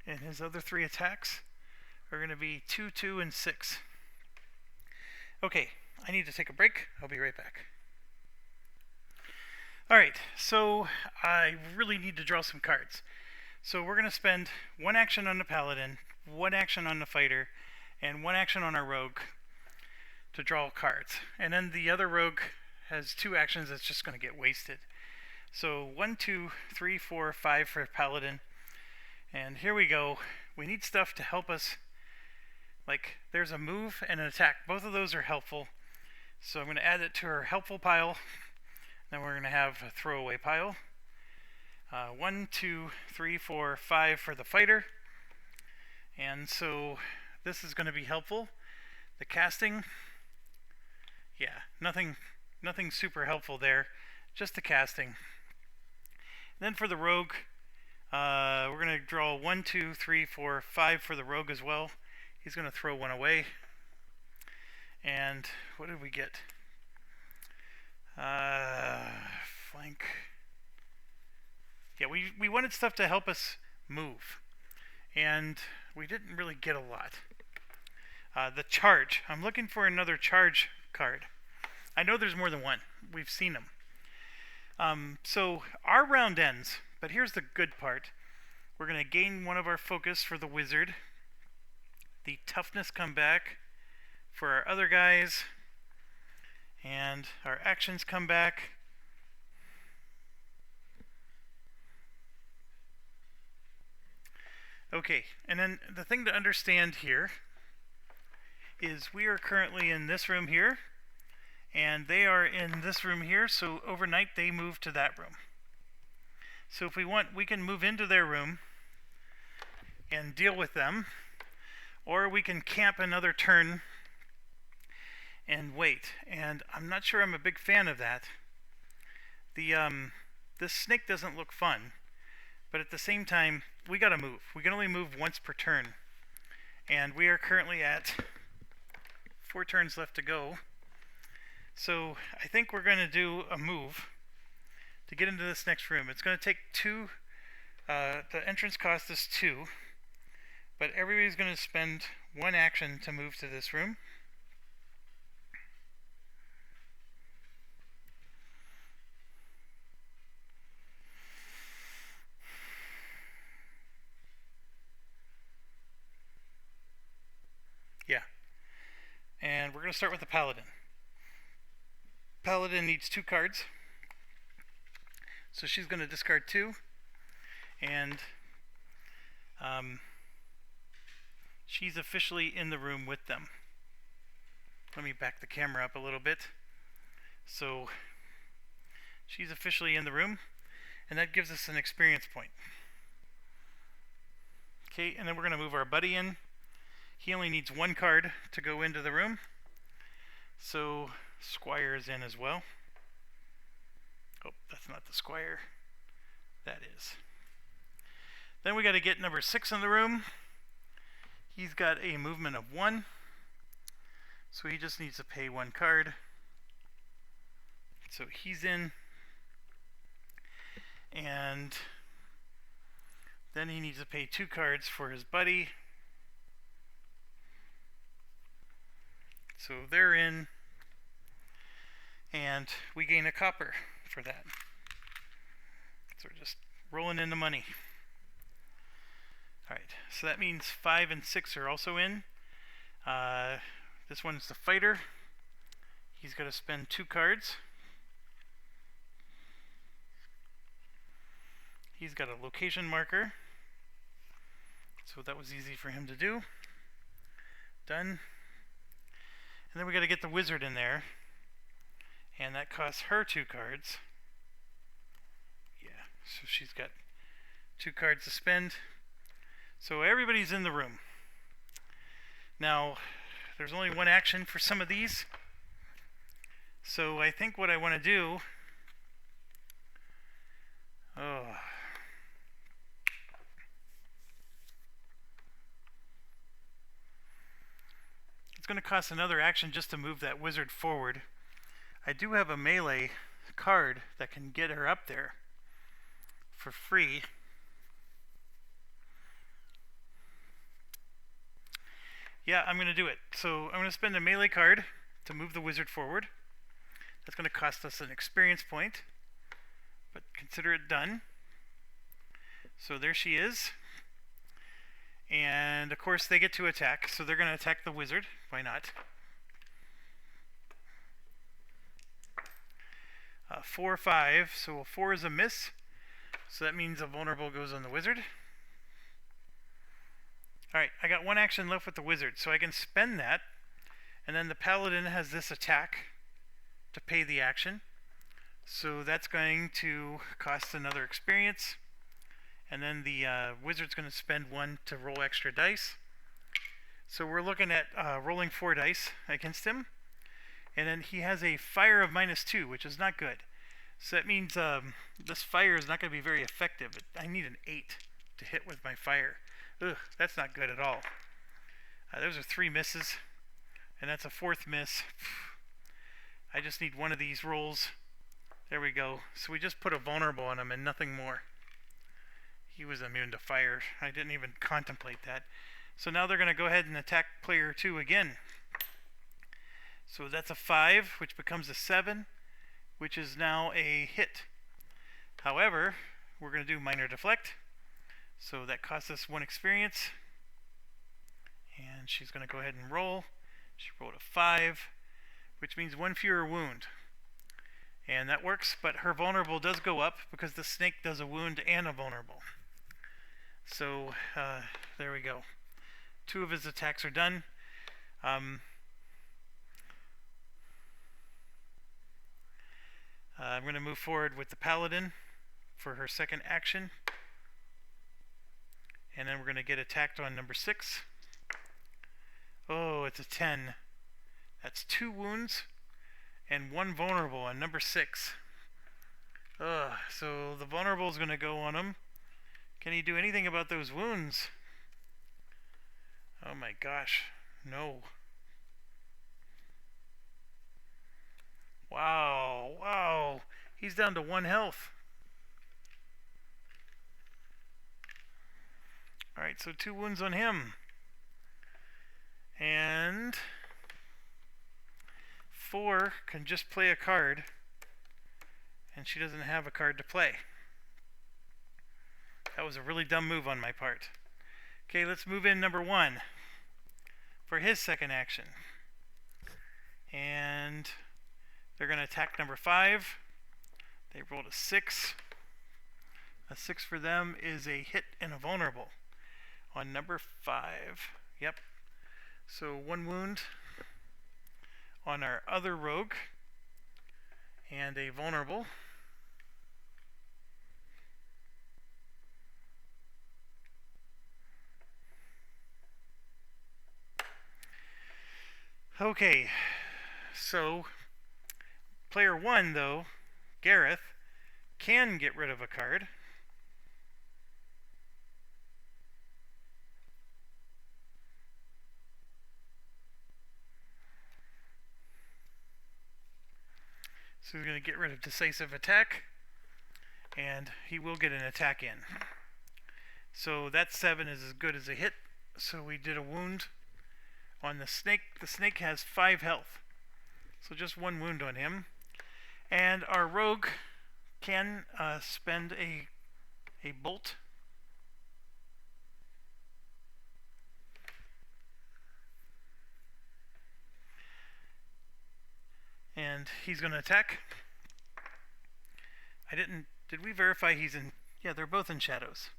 And his other 3 attacks are going to be 2, 2, and 6. Okay, I need to take a break. I'll be right back. Alright, so I really need to draw some cards. So we're going to spend 1 action on the Paladin, 1 action on the Fighter, and 1 action on our Rogue to draw cards. And then the other Rogue has 2 actions that's just going to get wasted. So 1, 2, 3, 4, 5 for Paladin. And here we go. We need stuff to help us. Like, there's a move and an attack. Both of those are helpful. So I'm going to add it to our helpful pile. Then we're going to have a throwaway pile. 1, 2, 3, 4, 5 for the Fighter. And so this is going to be helpful. The casting, nothing super helpful there. Just the casting. And then for the Rogue, we're going to draw 1, 2, 3, 4, 5 for the Rogue as well. He's going to throw 1 away. And what did we get? Flank. Yeah, we wanted stuff to help us move. And we didn't really get a lot. The charge. I'm looking for another charge card. I know there's more than 1. We've seen them. So our round ends. But here's the good part. We're going to gain 1 of our focus for the Wizard. The toughness come back for our other guys. And our actions come back. Okay, and then the thing to understand here is we are currently in this room here. And they are in this room here, so overnight they move to that room. So if we want, we can move into their room and deal with them, or we can camp another turn and wait. And I'm not sure I'm a big fan of that. This snake doesn't look fun, but at the same time, we gotta move. We can only move once per turn, and we are currently at 4 turns left to go. So I think we're going to do a move to get into this next room. It's going to take 2 The entrance cost is 2, but everybody's going to spend 1 action to move to this room. Yeah. And we're going to start with the Paladin. Paladin needs 2 cards. So she's going to discard 2. And she's officially in the room with them. Let me back the camera up a little bit. So she's officially in the room, and that gives us an experience point. Okay, and then we're going to move our buddy in. He only needs 1 card to go into the room. So Squire is in as well. Oh, that's not the Squire. That is. Then we got to get number 6 in the room. He's got a movement of 1. So he just needs to pay 1 card. So he's in. And then he needs to pay 2 cards for his buddy. So they're in. And we gain a copper for that. So we're just rolling in the money. Alright, so that means 5 and 6 are also in. This one's the fighter. He's got to spend 2 cards. He's got a location marker. So that was easy for him to do. Done. And then we got to get the wizard in there. And that costs her 2 cards. Yeah, so she's got 2 cards to spend. So everybody's in the room. Now, there's only 1 action for some of these. So I think what I want to do... It's going to cost another action just to move that wizard forward. I do have a melee card that can get her up there for free. Yeah, I'm going to do it. So I'm going to spend a melee card to move the wizard forward. That's going to cost us an experience point, but consider it done. So there she is. And of course they get to attack, so they're going to attack the wizard. Why not? 4 or 5, so a 4 is a miss. So that means a vulnerable goes on the wizard. Alright, I got 1 action left with the wizard, so I can spend that. And then the paladin has this attack to pay the action. So that's going to cost another experience. And then the wizard's going to spend 1 to roll extra dice. So we're looking at rolling 4 dice against him. And then he has a fire of -2, which is not good. So that means this fire is not going to be very effective. I need an 8 to hit with my fire. Ugh, that's not good at all. Those are 3 misses. And that's a 4th miss. I just need 1 of these rolls. There we go. So we just put a vulnerable on him and nothing more. He was immune to fire. I didn't even contemplate that. So now they're going to go ahead and attack player 2 again. So that's a 5, which becomes a 7, which is now a hit. However, we're going to do minor deflect. So that costs us 1 experience. And she's going to go ahead and roll. She rolled a 5, which means 1 fewer wound. And that works, but her vulnerable does go up because the snake does a wound and a vulnerable. So there we go. 2 of his attacks are done. I'm going to move forward with the paladin for her 2nd action. And then we're going to get attacked on number 6. Oh, it's a 10. That's 2 wounds and 1 vulnerable on number 6. So the vulnerable is going to go on him. Can he do anything about those wounds? Oh my gosh, no. Wow, he's down to 1 health. Alright, so 2 wounds on him. And 4 can just play a card, and she doesn't have a card to play. That was a really dumb move on my part. Okay, let's move in number 1 for his second action. And they're going to attack number 5. They rolled a 6. A 6 for them is a hit and a vulnerable on number 5. Yep. So 1 wound on our other rogue and a vulnerable. Okay, so player 1, though, Gareth, can get rid of a card. So he's going to get rid of decisive attack, and he will get an attack in. So that 7 is as good as a hit. So we did a wound on the snake. The snake has 5 health, so just 1 wound on him. And our rogue can spend a bolt. And he's going to attack. Did we verify he's in? Yeah, they're both in shadows.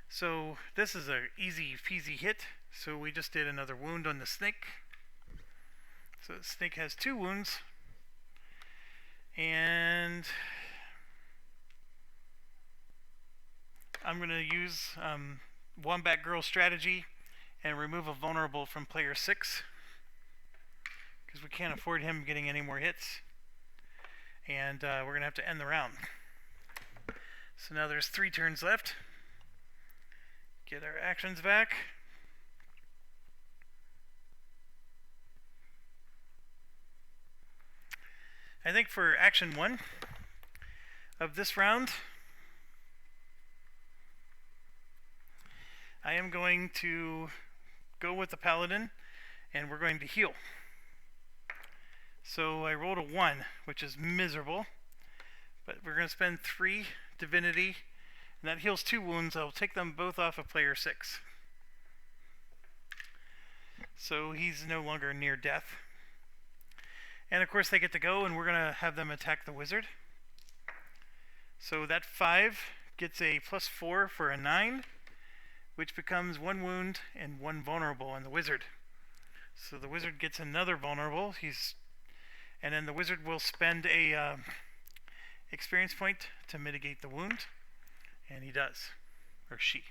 So this is a easy peasy hit. So we just did another wound on the snake. So the snake has 2 wounds. And I'm going to use Wombat Girl strategy and remove a vulnerable from player 6, because we can't afford him getting any more hits. And we're going to have to end the round. So now there's 3 turns left. Get our actions back. I think for action 1 of this round, I am going to go with the paladin, and we're going to heal. So I rolled a 1, which is miserable, but we're going to spend 3 divinity, and that heals 2 wounds. I'll take them both off of player 6. So he's no longer near death. And of course they get to go, and we're going to have them attack the wizard. So that 5 gets a +4 for a 9, which becomes 1 wound and 1 vulnerable on the wizard. So the wizard gets another vulnerable. And then the wizard will spend a experience point to mitigate the wound, and he does, or she.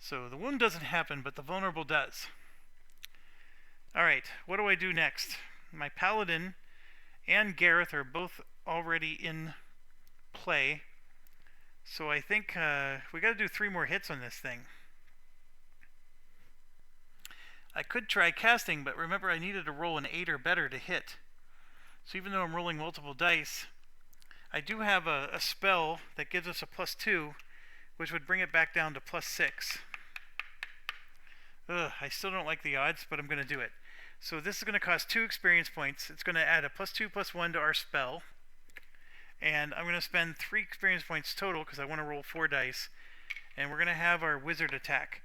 So the wound doesn't happen, but the vulnerable does. Alright, what do I do next? My paladin and Gareth are both already in play, so I think we got to do 3 more hits on this thing. I could try casting, but remember I needed to roll an 8 or better to hit. So even though I'm rolling multiple dice, I do have a spell that gives us a +2, which would bring it back down to +6. I still don't like the odds, but I'm going to do it. So this is going to cost 2 experience points. It's going to add a +2/+1 to our spell. And I'm going to spend 3 experience points total because I want to roll 4 dice. And we're going to have our wizard attack.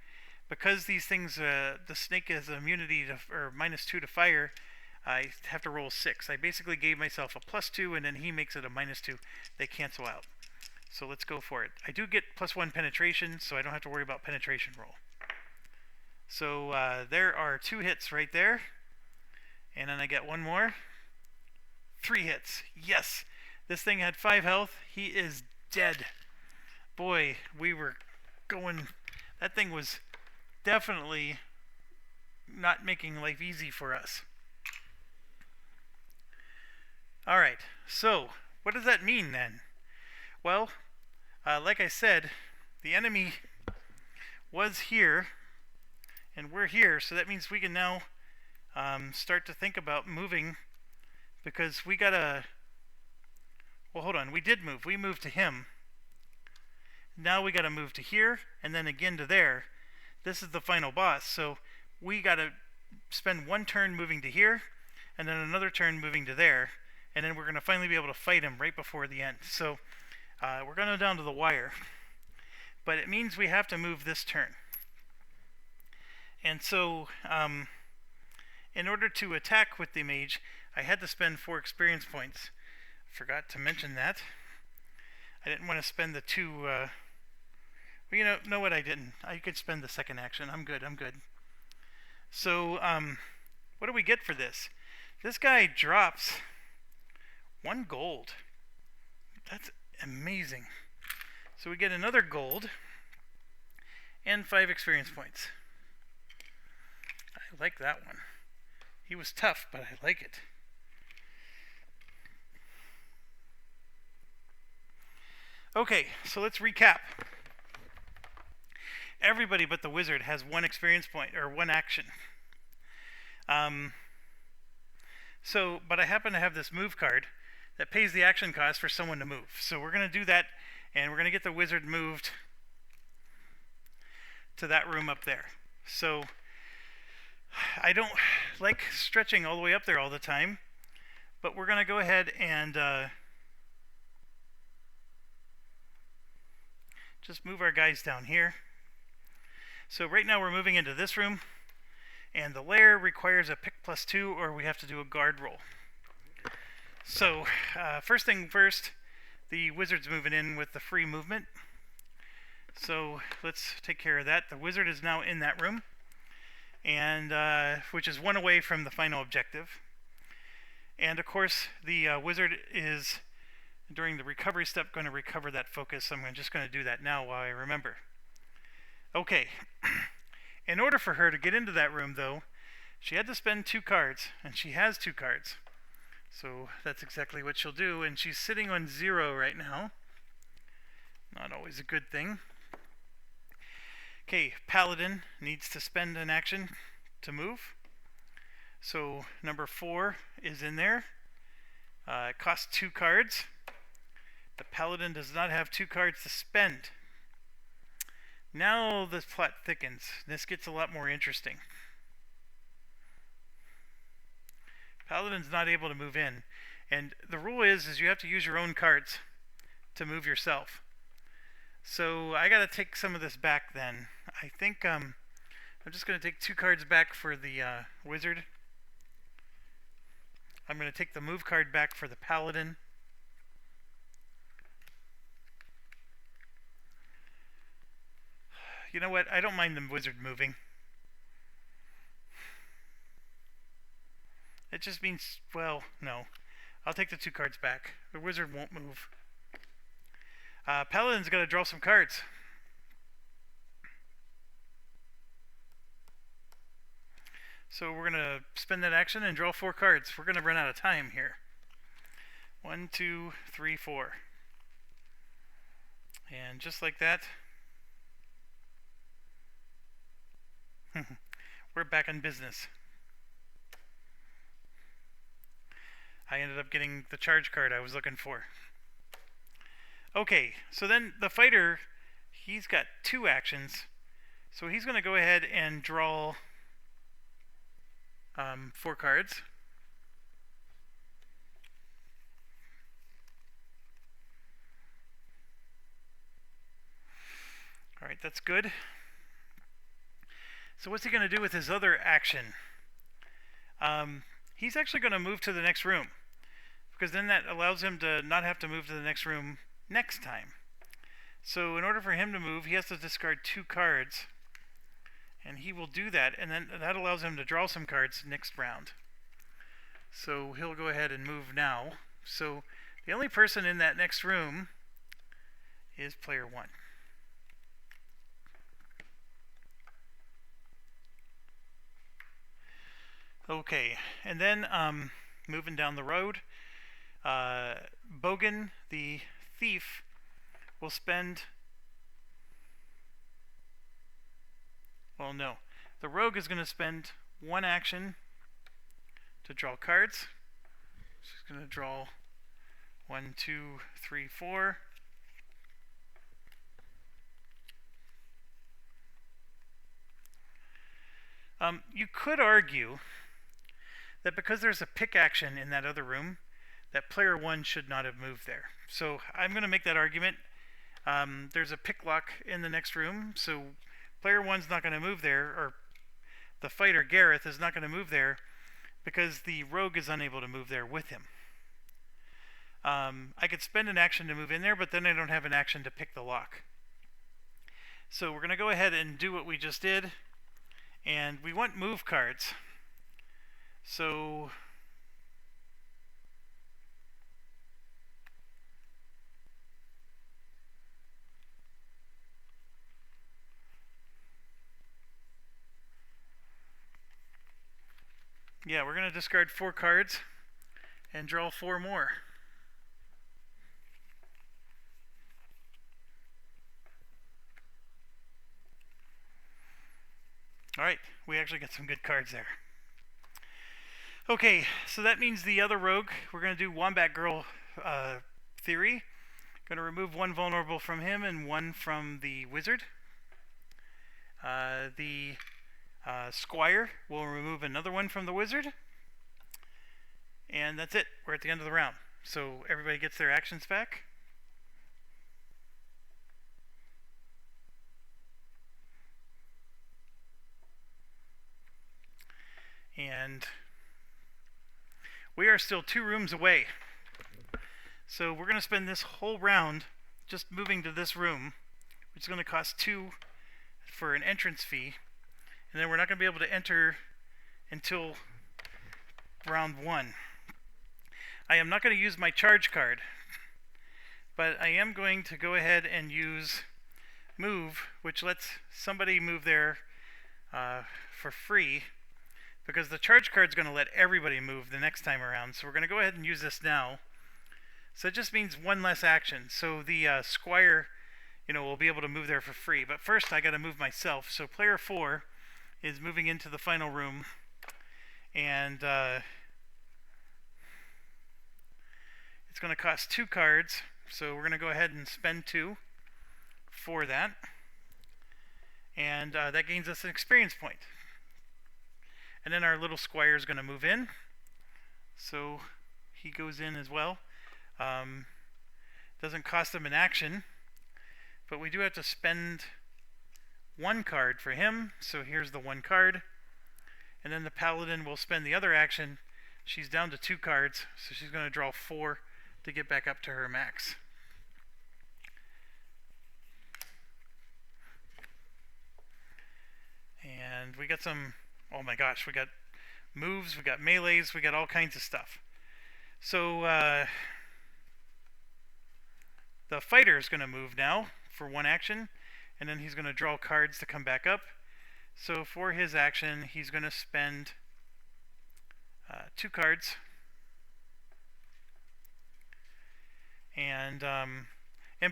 Because these things, the snake has immunity to, or -2 to fire, I have to roll 6. I basically gave myself a +2, and then he makes it a -2. They cancel out. So let's go for it. I do get +1 penetration, so I don't have to worry about penetration roll. So there are 2 hits right there. And then I get 1 more. 3 hits. Yes! This thing had 5 health. He is dead. Boy, we were going... That thing was definitely not making life easy for us. Alright, so what does that mean then? Well, like I said, the enemy was here, and we're here, so that means we can now start to think about moving, because we gotta... Well, hold on, we did move. We moved to him. Now we gotta move to here, and then again to there. this is the final boss. So we got to spend one turn moving to here, and then another turn moving to there, and then we're going to finally be able to fight him right before the end. So we're going to go down to the wire, but it means we have to move this turn. And so in order to attack with the mage, I had to spend 4 experience points. Forgot to mention that. I didn't want to spend the 2... well, you know what, I didn't. I could spend the second action. I'm good. So, what do we get for this? This guy drops 1 gold. That's amazing. So we get another gold and 5 experience points. I like that one. He was tough, but I like it. Okay, so let's recap. Everybody but the wizard has 1 experience point, or 1 action. But I happen to have this move card that pays the action cost for someone to move. So we're going to do that, and we're going to get the wizard moved to that room up there. So I don't like stretching all the way up there all the time, but we're going to go ahead and just move our guys down here. So right now we're moving into this room, and the lair requires a pick +2, or we have to do a guard roll. So first thing first, the wizard's moving in with the free movement. So let's take care of that. The wizard is now in that room, and which is 1 away from the final objective. And of course, the wizard is, during the recovery step, going to recover that focus. So I'm just going to do that now while I remember. Okay, in order for her to get into that room, though, she had to spend 2 cards, and she has 2 cards. So that's exactly what she'll do, and she's sitting on 0 right now. Not always a good thing. Okay, Paladin needs to spend an action to move. So number 4 is in there. It costs 2 cards. The Paladin does not have 2 cards to spend. Now the plot thickens. This gets a lot more interesting. Paladin's not able to move in. And the rule is you have to use your own cards to move yourself. So I gotta take some of this back then. I think I'm just gonna take 2 cards back for the wizard. I'm gonna take the move card back for the Paladin. You know what? I don't mind the wizard moving. It just means, well, no. I'll take the 2 cards back. The wizard won't move. Paladin's got to draw some cards. So we're going to spend that action and draw 4 cards. We're going to run out of time here. 1, 2, 3, 4. And just like that, we're back in business. I ended up getting the charge card I was looking for. Okay, so then the fighter, he's got 2 actions. So he's going to go ahead and draw 4 cards. Alright, that's good. So what's he going to do with his other action? He's actually going to move to the next room, because then that allows him to not have to move to the next room next time. So in order for him to move, he has to discard 2 cards, and he will do that, and then that allows him to draw some cards next round. So he'll go ahead and move now. So the only person in that next room is player 1. Okay, and then moving down the road, Bogan, the thief, will spend... Well, no. The rogue is going to spend 1 action to draw cards. She's going to draw 1, 2, 3, 4. You could argue that because there's a pick action in that other room, that player 1 should not have moved there. So I'm going to make that argument. There's a pick lock in the next room, so player 1's not going to move there, or the fighter, Gareth, is not going to move there because the rogue is unable to move there with him. I could spend an action to move in there, but then I don't have an action to pick the lock. So we're going to go ahead and do what we just did, and we want move cards. So yeah, we're going to discard 4 cards and draw 4 more. Alright, we actually got some good cards there. Okay, so that means the other rogue, we're going to do Wombat Girl theory. Going to remove 1 vulnerable from him and 1 from the wizard. The squire will remove another 1 from the wizard. And that's it. We're at the end of the round. So everybody gets their actions back. And we are still 2 rooms away. So we're going to spend this whole round just moving to this room, which is going to cost 2 for an entrance fee. And then we're not going to be able to enter until round 1. I am not going to use my charge card, but I am going to go ahead and use move, which lets somebody move there for free, because the charge card is going to let everybody move the next time around. So we're going to go ahead and use this now. So it just means 1 less action. So the squire, will be able to move there for free. But first I got to move myself. So player 4 is moving into the final room, and it's going to cost 2 cards. So we're going to go ahead and spend 2 for that, and that gains us an experience point. And then our little squire is going to move in, so he goes in as well. Doesn't cost him an action, but we do have to spend 1 card for him, so here's the 1 card. And then the paladin will spend the other action. She's down to 2 cards, so she's going to draw 4 to get back up to her max. And we got some, oh my gosh, we got moves, we got melees, we got all kinds of stuff. So the fighter is going to move now for 1 action, and then he's going to draw cards to come back up. So for his action, he's going to spend 2 cards. And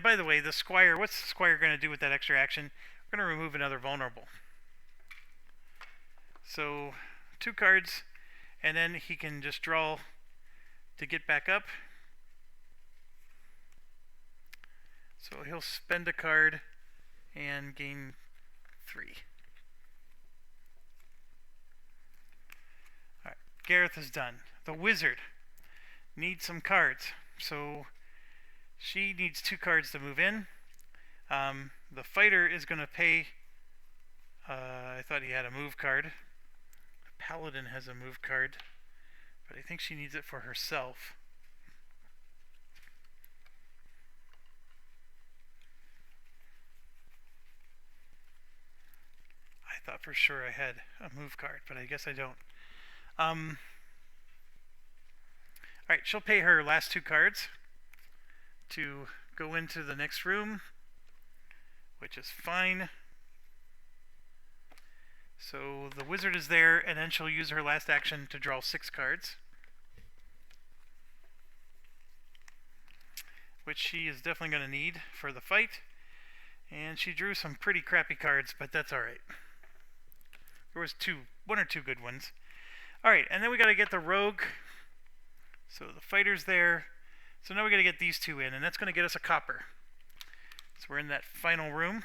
by the way, the squire, what's the squire going to do with that extra action? We're going to remove another vulnerable. So 2 cards, and then he can just draw to get back up. So he'll spend a card and gain 3. Alright, Gareth is done. The wizard needs some cards, so she needs 2 cards to move in. The fighter is going to pay, I thought he had a move card. The paladin has a move card, but I think she needs it for herself. I thought for sure I had a move card, but I guess I don't. Alright, she'll pay her last 2 cards to go into the next room, which is fine. So the wizard is there, and then she'll use her last action to draw 6 cards, which she is definitely going to need for the fight. And she drew some pretty crappy cards, but that's alright. There was 1 or 2 good ones. Alright, and then we got to get the rogue. So the fighter's there. So now we got to get these 2 in, and that's going to get us a copper. So we're in that final room.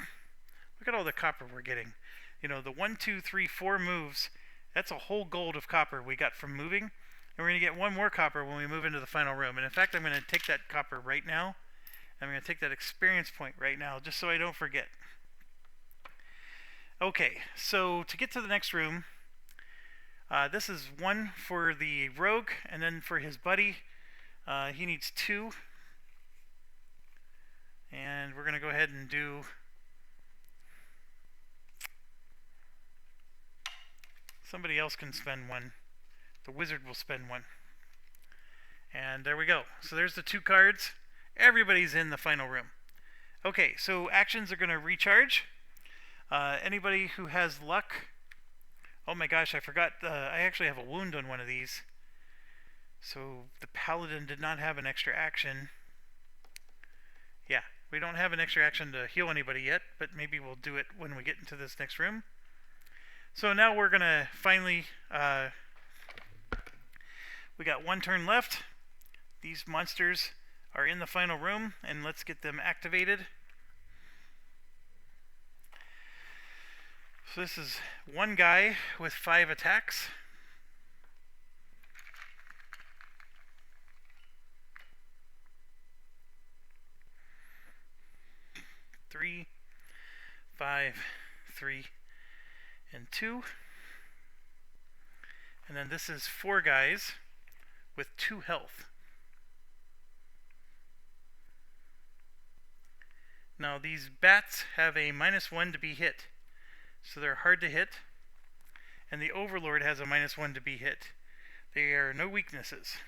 Look at all the copper we're getting. The 1, 2, 3, 4 moves That's a whole gold of copper we got from moving. And we're going to get 1 more copper when we move into the final room. And in fact, I'm going to take that copper right now. I'm going to take that experience point right now, just so I don't forget. Okay, so to get to the next room, this is 1 for the rogue, and then for his buddy, he needs 2. And we're going to go ahead and do... Somebody else can spend 1. The wizard will spend 1. And there we go. So there's the 2 cards. Everybody's in the final room. Okay, so actions are going to recharge. Anybody who has luck... Oh my gosh, I forgot. I actually have a wound on one of these. So the paladin did not have an extra action. Yeah, we don't have an extra action to heal anybody yet, but maybe we'll do it when we get into this next room. So now we're going to finally... we got 1 turn left. These monsters are in the final room, and let's get them activated. So this is 1 guy with 5 attacks. Three, 5, 3, and 2. And then this is 4 guys with 2 health. Now these bats have a -1 to be hit, so they're hard to hit, and the Overlord has a -1 to be hit. They are no weaknesses.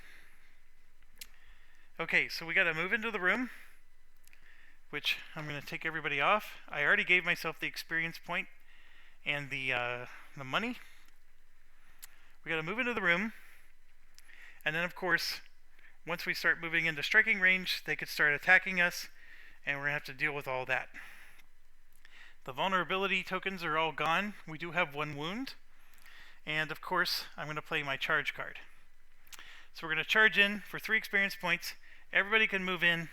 Okay, so we gotta move into the room, which I'm gonna take everybody off. I already gave myself the experience point and the money. We gotta move into the room, and then of course, once we start moving into striking range, they could start attacking us, and we're going to have to deal with all that. The vulnerability tokens are all gone. We do have 1 wound. And of course, I'm going to play my charge card. So we're going to charge in for 3 experience points. Everybody can move in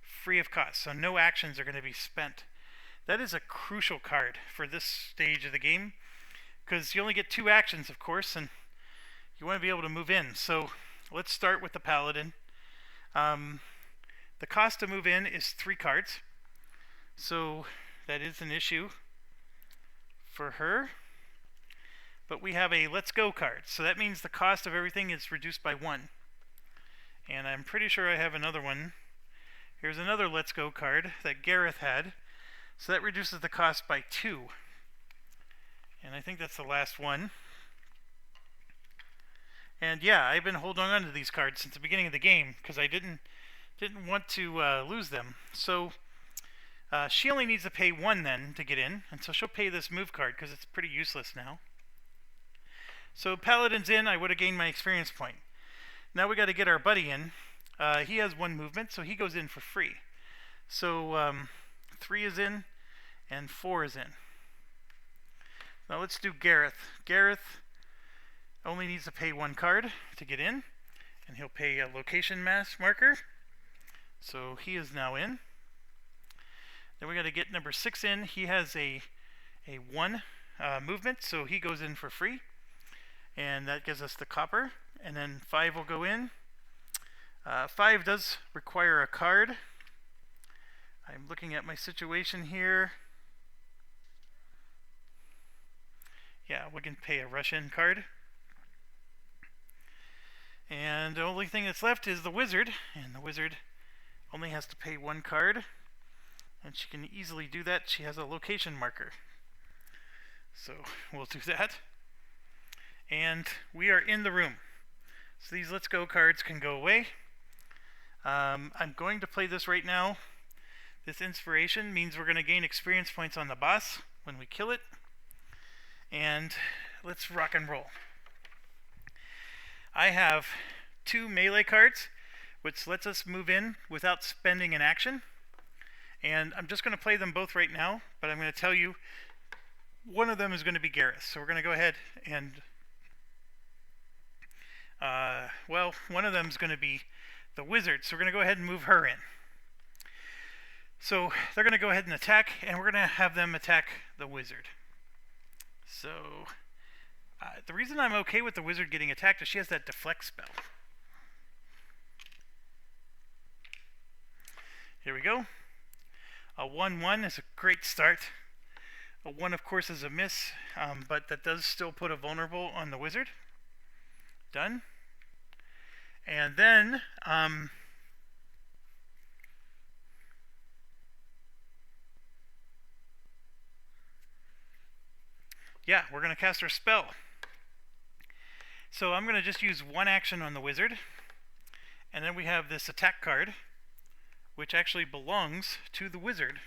free of cost, so no actions are going to be spent. That is a crucial card for this stage of the game, because you only get 2 actions, of course, and you want to be able to move in. So let's start with the paladin. The cost to move in is 3 cards, so that is an issue for her. But we have a Let's Go card, so that means the cost of everything is reduced by 1. And I'm pretty sure I have another one. Here's another Let's Go card that Gareth had, so that reduces the cost by 2. And I think that's the last one. And yeah, I've been holding on to these cards since the beginning of the game, because I didn't want to lose them. So she only needs to pay 1 then to get in, and so she'll pay this move card because it's pretty useless now. So Paladin's in. I would have gained my experience point. Now we got to get our buddy in. He has 1 movement, so he goes in for free. So 3 is in, and 4 is in. Now let's do Gareth. Gareth only needs to pay 1 card to get in, and he'll pay a location mass marker. So he is now in. Then we got to get number 6 in. He has a 1 movement, so he goes in for free, and that gives us the copper. And then 5 will go in. 5 does require a card. I'm looking at my situation here. Yeah, we can pay a rush-in card. And the only thing that's left is the wizard, and the wizard only has to pay 1 card, and she can easily do that. She has a location marker, so we'll do that. And we are in the room, so these Let's Go cards can go away. I'm going to play this right now. This inspiration means we're going to gain experience points on the boss when we kill it, and let's rock and roll. I have 2 melee cards, which lets us move in without spending an action. And I'm just going to play them both right now, but I'm going to tell you one of them is going to be Gareth. So we're going to go ahead and... well, one of them is going to be the wizard, so we're going to go ahead and move her in. So they're going to go ahead and attack, and we're going to have them attack the wizard. So The reason I'm okay with the wizard getting attacked is she has that deflect spell. Here we go. A 1-1 is a great start. A 1, of course, is a miss, but that does still put a vulnerable on the wizard. Done. And then, yeah, we're going to cast our spell. So I'm going to just use one action on the wizard. And then we have this attack card, which actually belongs to the wizard.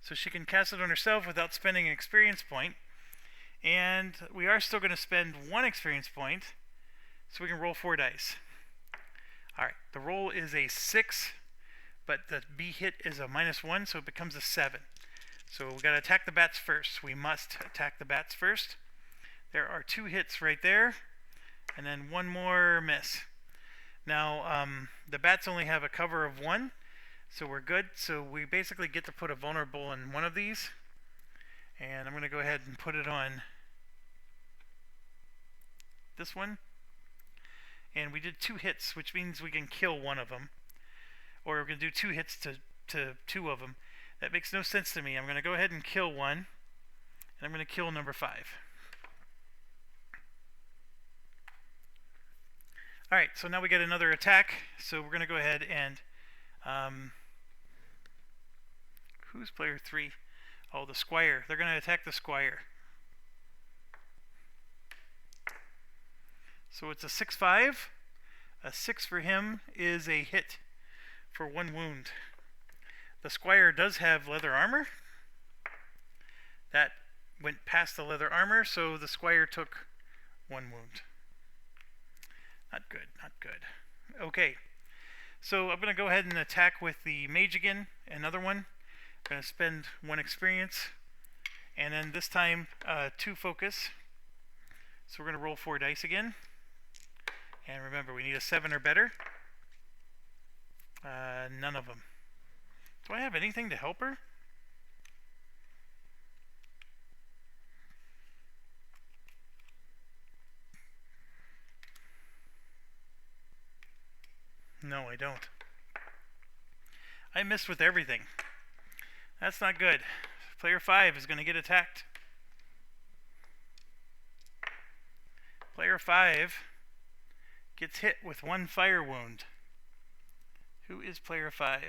So she can cast it on herself without spending an experience point. And we are still going to spend 1 experience point, so we can roll 4 dice. Alright, the roll is a 6, but the B hit is a -1, so it becomes a 7. So we got to attack the bats first. We must attack the bats first. There are 2 hits right there, and then 1 more miss. Now, the bats only have a cover of 1, so we're good. So we basically get to put a vulnerable in one of these, and I'm going to go ahead and put it on this one. And we did 2 hits, which means we can kill one of them. Or we're going to do 2 hits to 2 of them. That makes no sense to me. I'm going to go ahead and kill one, and I'm going to kill number 5. Alright, so now we get another attack. So we're going to go ahead and... who's player 3? Oh, the squire. They're going to attack the squire. So it's a 6-5. A 6 for him is a hit for 1 wound. The squire does have leather armor. That went past the leather armor, so the squire took 1 wound. Not good, not good. Okay, so I'm going to go ahead and attack with the mage again, another one. I'm going to spend 1 experience, and then this time 2 focus. So we're going to roll 4 dice again. And remember, we need a 7 or better. None of them. Do I have anything to help her? No, I don't. I missed with everything. That's not good. Player 5 is going to get attacked. Player 5 gets hit with 1 fire wound. Who is player 5?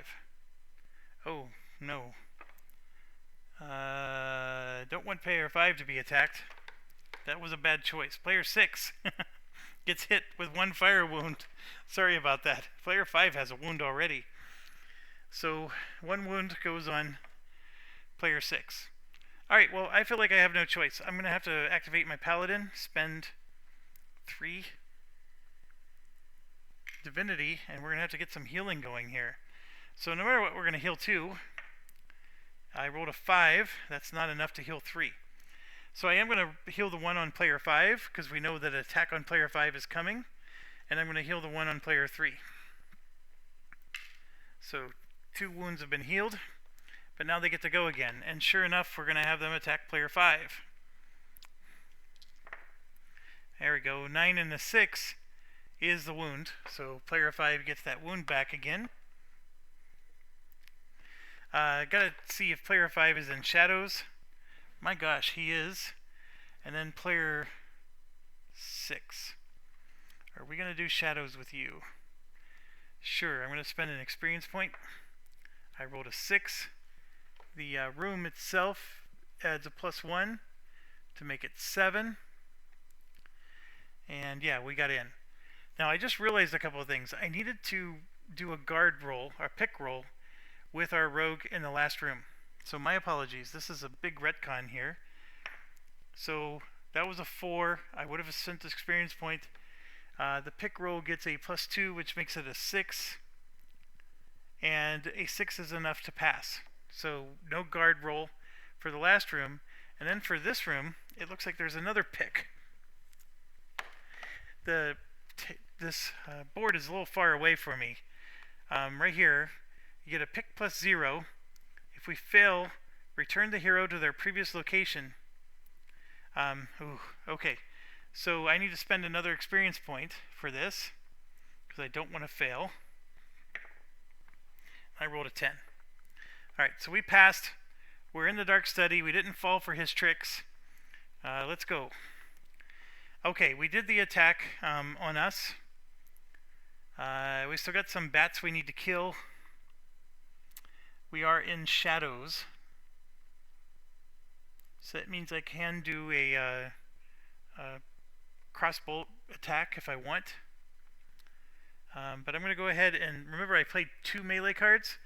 Oh, no. Don't want player 5 to be attacked. That was a bad choice. Player 6 gets hit with 1 fire wound. Sorry about that. Player 5 has a wound already. So 1 wound goes on player 6. Alright, well, I feel like I have no choice. I'm going to have to activate my paladin, spend 3 divinity, and we're going to have to get some healing going here. So no matter what, we're going to heal 2. I rolled a 5. That's not enough to heal 3. So I am going to heal the 1 on player 5, because we know that an attack on player 5 is coming. And I'm going to heal the 1 on player 3. So 2 wounds have been healed, but now they get to go again. And sure enough, we're going to have them attack player 5. There we go. 9 and a 6 is the wound. So player 5 gets that wound back again. Gotta see if player 5 is in shadows. My gosh, he is. And then player 6. Are we going to do shadows with you? Sure, I'm going to spend an experience point. I rolled a 6. The room itself adds a +1 to make it 7. And yeah, we got in. Now I just realized a couple of things. I needed to do a guard roll, or pick roll, with our rogue in the last room. So my apologies. This is a big retcon here. So that was a 4. I would have sent the experience point. The pick roll gets a +2, which makes it a 6. And a 6 is enough to pass. So no guard roll for the last room. And then for this room, it looks like there's another pick. This board is a little far away for me. Right here, you get a pick +0. If we fail, return the hero to their previous location. Okay. So I need to spend another experience point for this, because I don't want to fail. I rolled a 10. Alright, so we passed. We're in the dark study. We didn't fall for his tricks. Let's go. Okay, we did the attack on us. We still got some bats we need to kill. We are in shadows. So that means I can do a crossbow attack if I want. But I'm going to go ahead and remember I played 2 melee cards.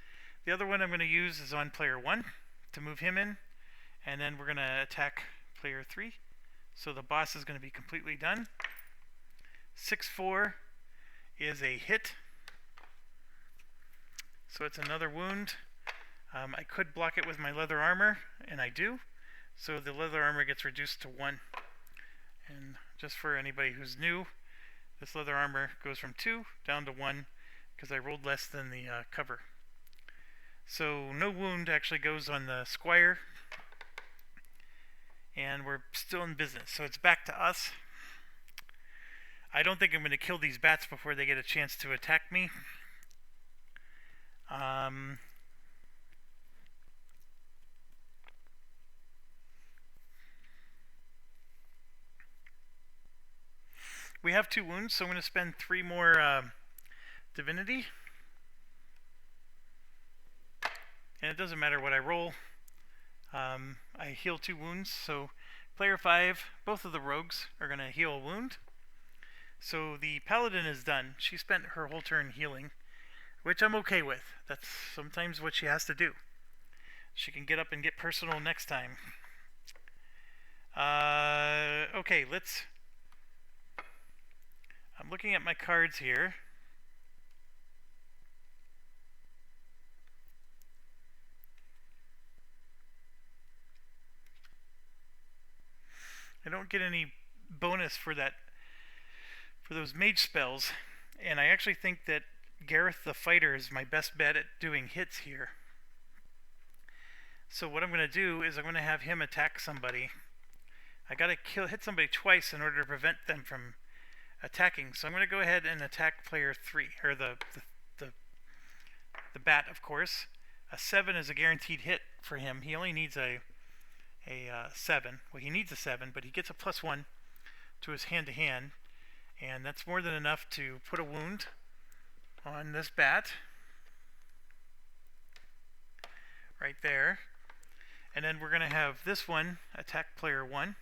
The other one I'm going to use is on player 1 to move him in. And then we're going to attack player 3. So the boss is going to be completely done. 6-4 is a hit. So it's another wound. I could block it with my leather armor, and I do. So the leather armor gets reduced to 1. And just for anybody who's new, this leather armor goes from 2 down to 1 because I rolled less than the cover. So no wound actually goes on the squire. And we're still in business. So it's back to us. I don't think I'm going to kill these bats before they get a chance to attack me. We have 2 wounds, so I'm going to spend 3 more divinity. And it doesn't matter what I roll. I heal 2 wounds, so player 5, both of the rogues are going to heal a wound. So the paladin is done. She spent her whole turn healing, which I'm okay with. That's sometimes what she has to do. She can get up and get personal next time. Okay, I'm looking at my cards here. I don't get any bonus for those mage spells, and I actually think that Gareth the Fighter is my best bet at doing hits here. So what I'm going to do is I'm going to have him attack somebody. I got to hit somebody twice in order to prevent them from attacking. So I'm going to go ahead and attack player 3, or the bat, of course. A 7 is a guaranteed hit for him. He only needs a 7. Well, he needs a 7, but he gets a +1 to his hand-to-hand, and that's more than enough to put a wound on this bat right there. And then we're going to have this one attack player 1.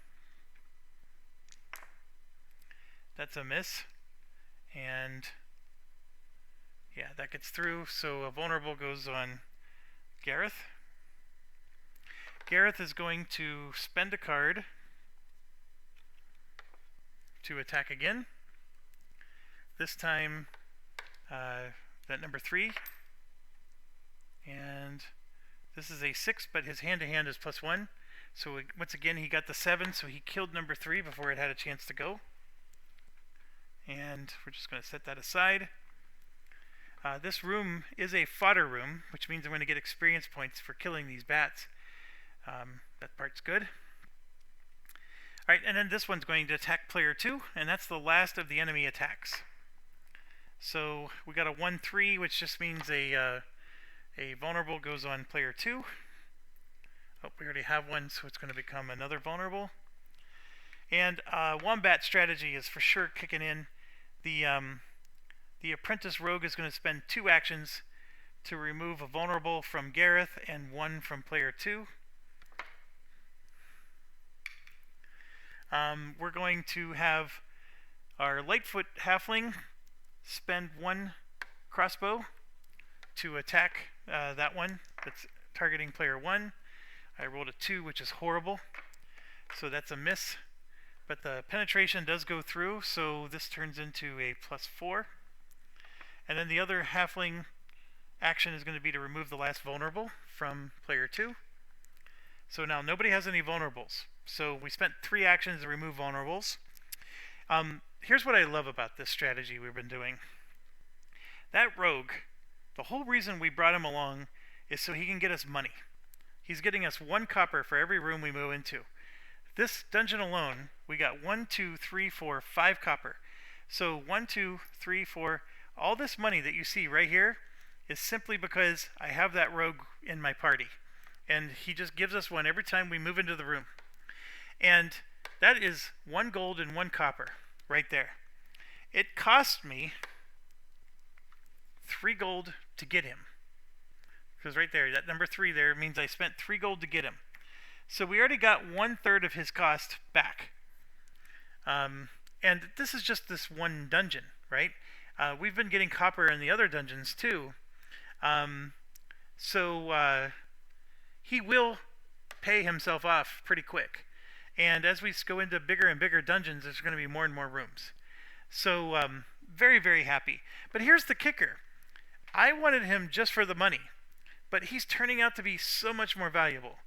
That's a miss, and yeah, that gets through. So a vulnerable goes on Gareth. Gareth is going to spend a card to attack again. This time, that number 3. And this is a 6, but his hand-to-hand is +1. So once again, he got the 7, so he killed number 3 before it had a chance to go. And we're just going to set that aside. This room is a fodder room, which means I'm going to get experience points for killing these bats. That part's good. Alright, and then this one's going to attack player 2, and that's the last of the enemy attacks. So we got a 1-3, which just means a vulnerable goes on player 2. Oh, we already have one, so it's going to become another vulnerable. And Wombat strategy is for sure kicking in. The apprentice rogue is going to spend 2 actions to remove a vulnerable from Gareth and 1 from player 2. We're going to have our Lightfoot halfling spend 1 crossbow to attack that one that's targeting player 1. I rolled a 2, which is horrible, so that's a miss. But the penetration does go through, so this turns into a +4. And then the other halfling action is going to be to remove the last vulnerable from player 2. So now nobody has any vulnerables. So we spent 3 actions to remove vulnerables. Here's what I love about this strategy we've been doing. That rogue, the whole reason we brought him along is so he can get us money. He's getting us 1 copper for every room we move into. This dungeon alone, we got 1, 2, 3, 4, 5 copper. So 1, 2, 3, 4. All this money that you see right here is simply because I have that rogue in my party. And he just gives us one every time we move into the room. And that is 1 gold and 1 copper right there. It cost me 3 gold to get him. Because right there, that number 3 there means I spent 3 gold to get him. So we already got 1/3 of his cost back. And this is just this one dungeon, right? We've been getting copper in the other dungeons too. So he will pay himself off pretty quick. And as we go into bigger and bigger dungeons, there's going to be more and more rooms. So very, very happy. But here's the kicker. I wanted him just for the money, but he's turning out to be so much more valuable.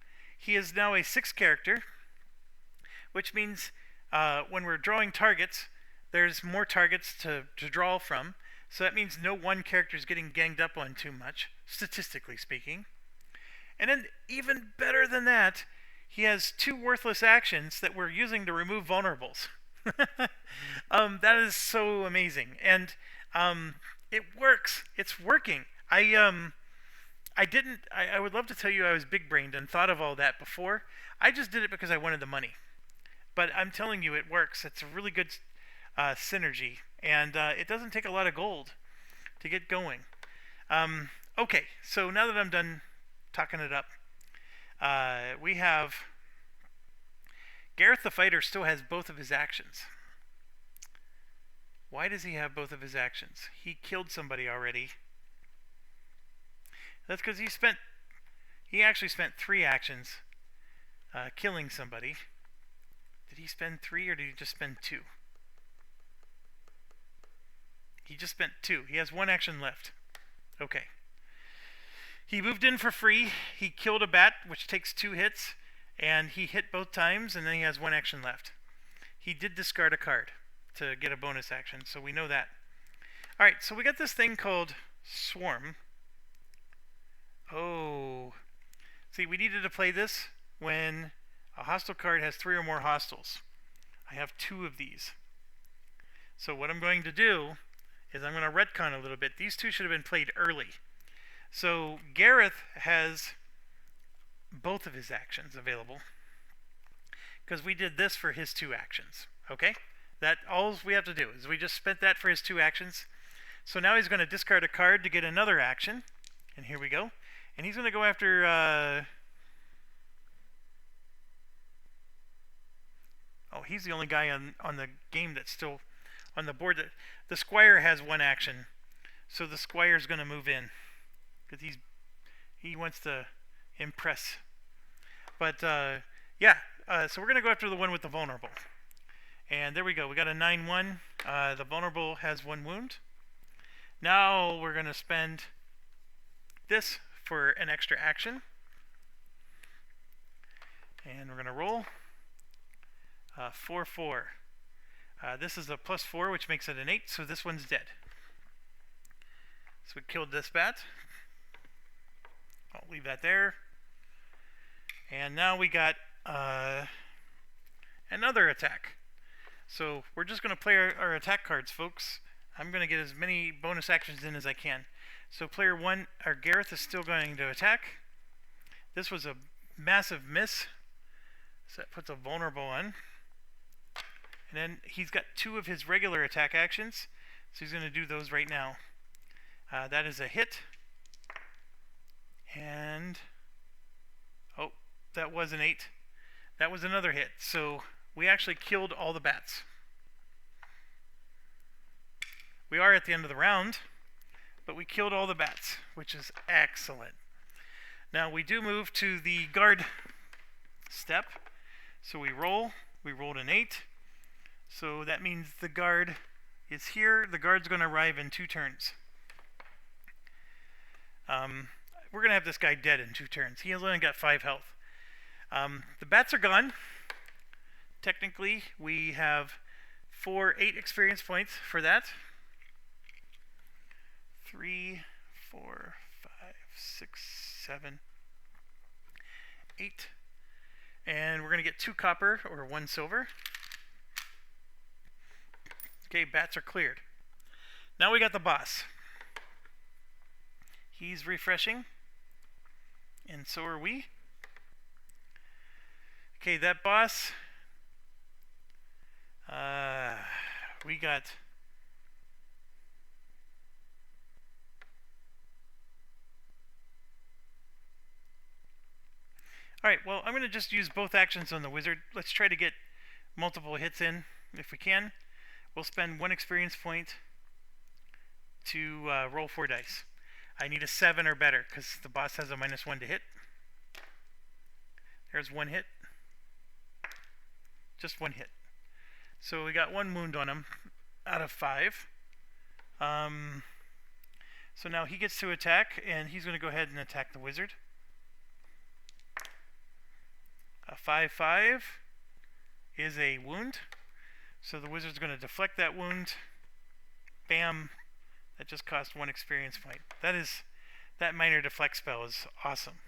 He is now a 6th character, which means when we're drawing targets, there's more targets to draw from. So that means no one character is getting ganged up on too much, statistically speaking. And then even better than that, he has 2 worthless actions that we're using to remove vulnerables. That is so amazing. And it works. It's working. I would love to tell you I was big-brained and thought of all that before. I just did it because I wanted the money. But I'm telling you, it works. It's a really good synergy. And it doesn't take a lot of gold to get going. Okay, so now that I'm done talking it up, we have Gareth the Fighter still has both of his actions. Why does he have both of his actions? He killed somebody already. That's because he actually spent 3 actions killing somebody. Did he spend 3 or did he just spend 2? He just spent 2. He has 1 action left. Okay. He moved in for free. He killed a bat, which takes 2 hits, and he hit both times, and then he has 1 action left. He did discard a card to get a bonus action, so we know that. Alright, so we got this thing called Swarm. Oh. See, we needed to play this when a hostile card has 3 or more hostiles. I have 2 of these. So what I'm going to do is I'm going to retcon a little bit. These 2 should have been played early. So Gareth has both of his actions available because we did this for his 2 actions. Okay? That all we have to do is we just spent that for his 2 actions. So now he's going to discard a card to get another action. And here we go. And he's going to go after oh, he's the only guy on the game that's still on the board. The Squire has 1 action. So the Squire's going to move in because he wants to impress. But yeah, so we're going to go after the one with the vulnerable. And there we go. We got a 9/1. The vulnerable has 1 wound. Now we're going to spend this for an extra action. And we're going to roll 4/4. This is a +4, which makes it an 8, so this one's dead. So we killed this bat. I'll leave that there. And now we got another attack. So we're just going to play our attack cards, folks. I'm going to get as many bonus actions in as I can. So player 1, our Gareth, is still going to attack. This was a massive miss. So that puts a vulnerable on. And then he's got 2 of his regular attack actions. So he's going to do those right now. That is a hit. And oh, that was an 8. That was another hit. So we actually killed all the bats. We are at the end of the round, but we killed all the bats, which is excellent. Now we do move to the guard step. So we roll. We rolled an 8. So that means the guard is here. The guard's going to arrive in 2 turns. We're going to have this guy dead in 2 turns. He has only got 5 health. The bats are gone. Technically, we have 8 experience points for that. 3, 4, 5, 6, 7, 8. And we're going to get 2 copper or 1 silver. Okay, bats are cleared. Now we got the boss. He's refreshing. And so are we. Okay, that boss. We got... Alright, well, I'm going to just use both actions on the wizard. Let's try to get multiple hits in if we can. We'll spend 1 experience point to roll 4 dice. I need a 7 or better because the boss has a -1 to hit. There's 1 hit. Just 1 hit. So we got 1 wound on him out of 5. So now he gets to attack, and he's going to go ahead and attack the wizard. A 5/5 is a wound. So the wizard's going to deflect that wound. Bam. That just cost 1 experience point. That minor deflect spell is awesome.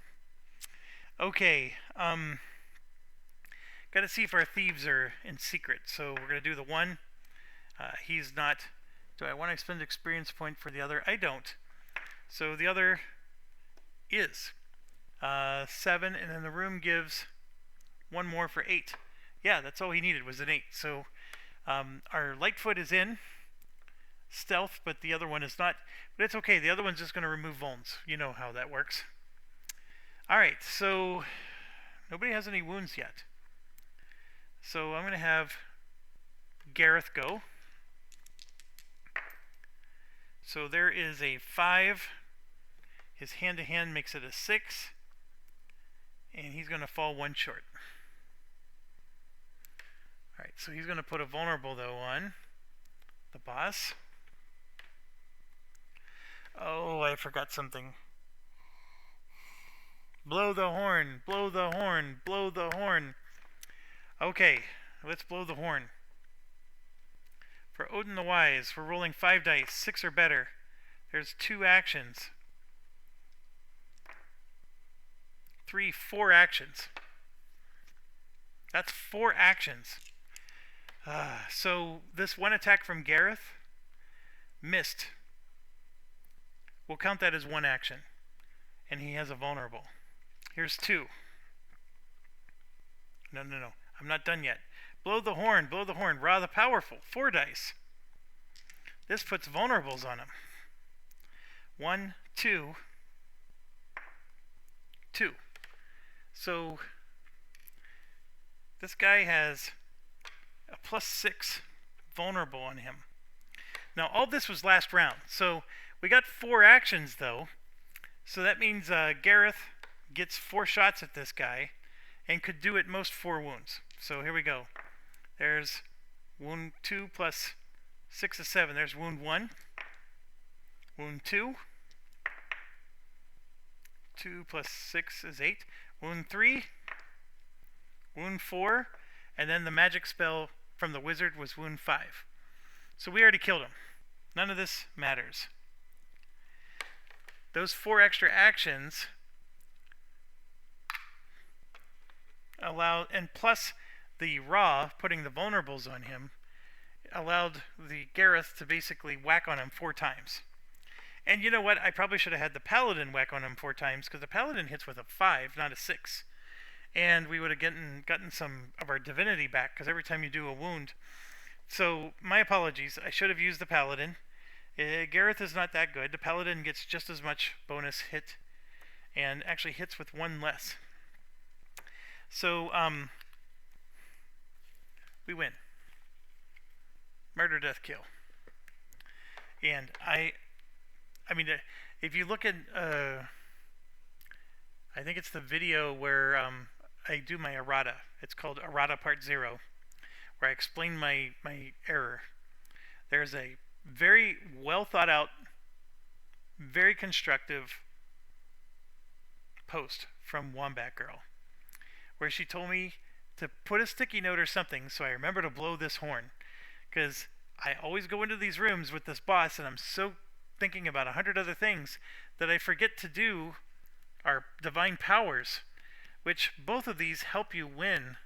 Okay. Got to see if our thieves are in secret. So we're going to do the 1. He's not. Do I want to expend experience point for the other? I don't. So the other is 7, and then the room gives 1 more for 8. Yeah, that's all he needed was an 8. So our Lightfoot is in stealth, but the other one is not. But it's okay. The other one's just going to remove vulns. You know how that works. Alright, so nobody has any wounds yet. So I'm going to have Gareth go. So there is a 5. His hand-to-hand makes it a 6. And he's going to fall 1 short. Alright, so he's going to put a vulnerable, though, on the boss. Oh, I forgot something. Blow the horn, blow the horn, blow the horn. Okay, let's blow the horn. For Odin the Wise, we're rolling 5 dice, 6 or better. There's 2 actions. 4 actions. That's 4 actions. So this 1 attack from Gareth missed. We'll count that as 1 action. And he has a vulnerable. Here's 2. No. I'm not done yet. Blow the horn, Ra the Powerful. 4 dice. This puts vulnerables on him. 1, 2, 2. So this guy has a +6 vulnerable on him. Now all this was last round. So we got 4 actions though. So that means Gareth gets 4 shots at this guy and could do at most 4 wounds. So here we go. There's wound 2 plus 6 is 7. There's wound 1. Wound 2. 2 plus 6 is 8. Wound 3. Wound 4. And then the magic spell from the wizard was wound 5. So we already killed him. None of this matters. Those 4 extra actions allowed, and plus the Ra putting the vulnerables on him, allowed the Gareth to basically whack on him 4 times. And you know what? I probably should have had the Paladin whack on him 4 times, because the Paladin hits with a 5, not a 6. And we would have gotten some of our divinity back, because every time you do a wound. So, my apologies. I should have used the Paladin. Gareth is not that good. The Paladin gets just as much bonus hit, and actually hits with 1 less. So, we win. Murder, death, kill. And I mean, if you look at, I think it's the video where I do my errata. It's called Errata Part 0, where I explain my error. There's a very well thought out, very constructive post from Wombat Girl, where she told me to put a sticky note or something so I remember to blow this horn. Because I always go into these rooms with this boss and I'm so thinking about 100 other things that I forget to do our divine powers. which both of these help you win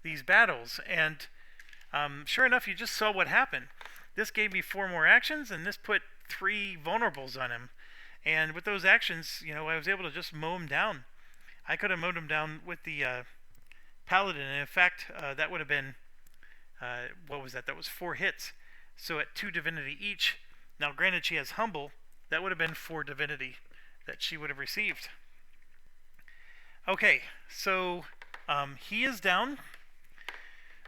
these battles. And sure enough, you just saw what happened. This gave me 4 more actions, and this put 3 vulnerables on him. And with those actions, I was able to just mow him down. I could have mowed him down with the paladin, and in fact, that would have been, what was that? That was 4 hits. So at 2 divinity each, now granted she has humble, that would have been 4 divinity that she would have received. Okay, so he is down.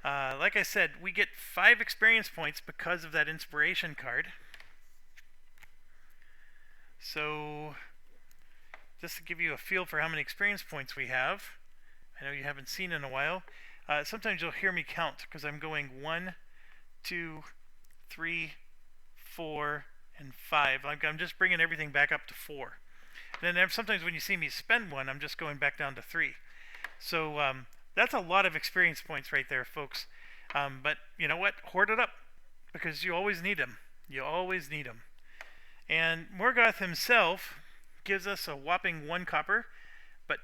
Like I said, we get 5 experience points because of that inspiration card. So, just to give you a feel for how many experience points we have, I know you haven't seen in a while. Sometimes you'll hear me count because I'm going 1, 2, 3, 4, and 5. I'm just bringing everything back up to 4. And then sometimes when you see me spend 1, I'm just going back down to 3. So that's a lot of experience points right there, folks. But you know what? Hoard it up because you always need them. You always need them. And Morgoth himself gives us a whopping 1 copper, but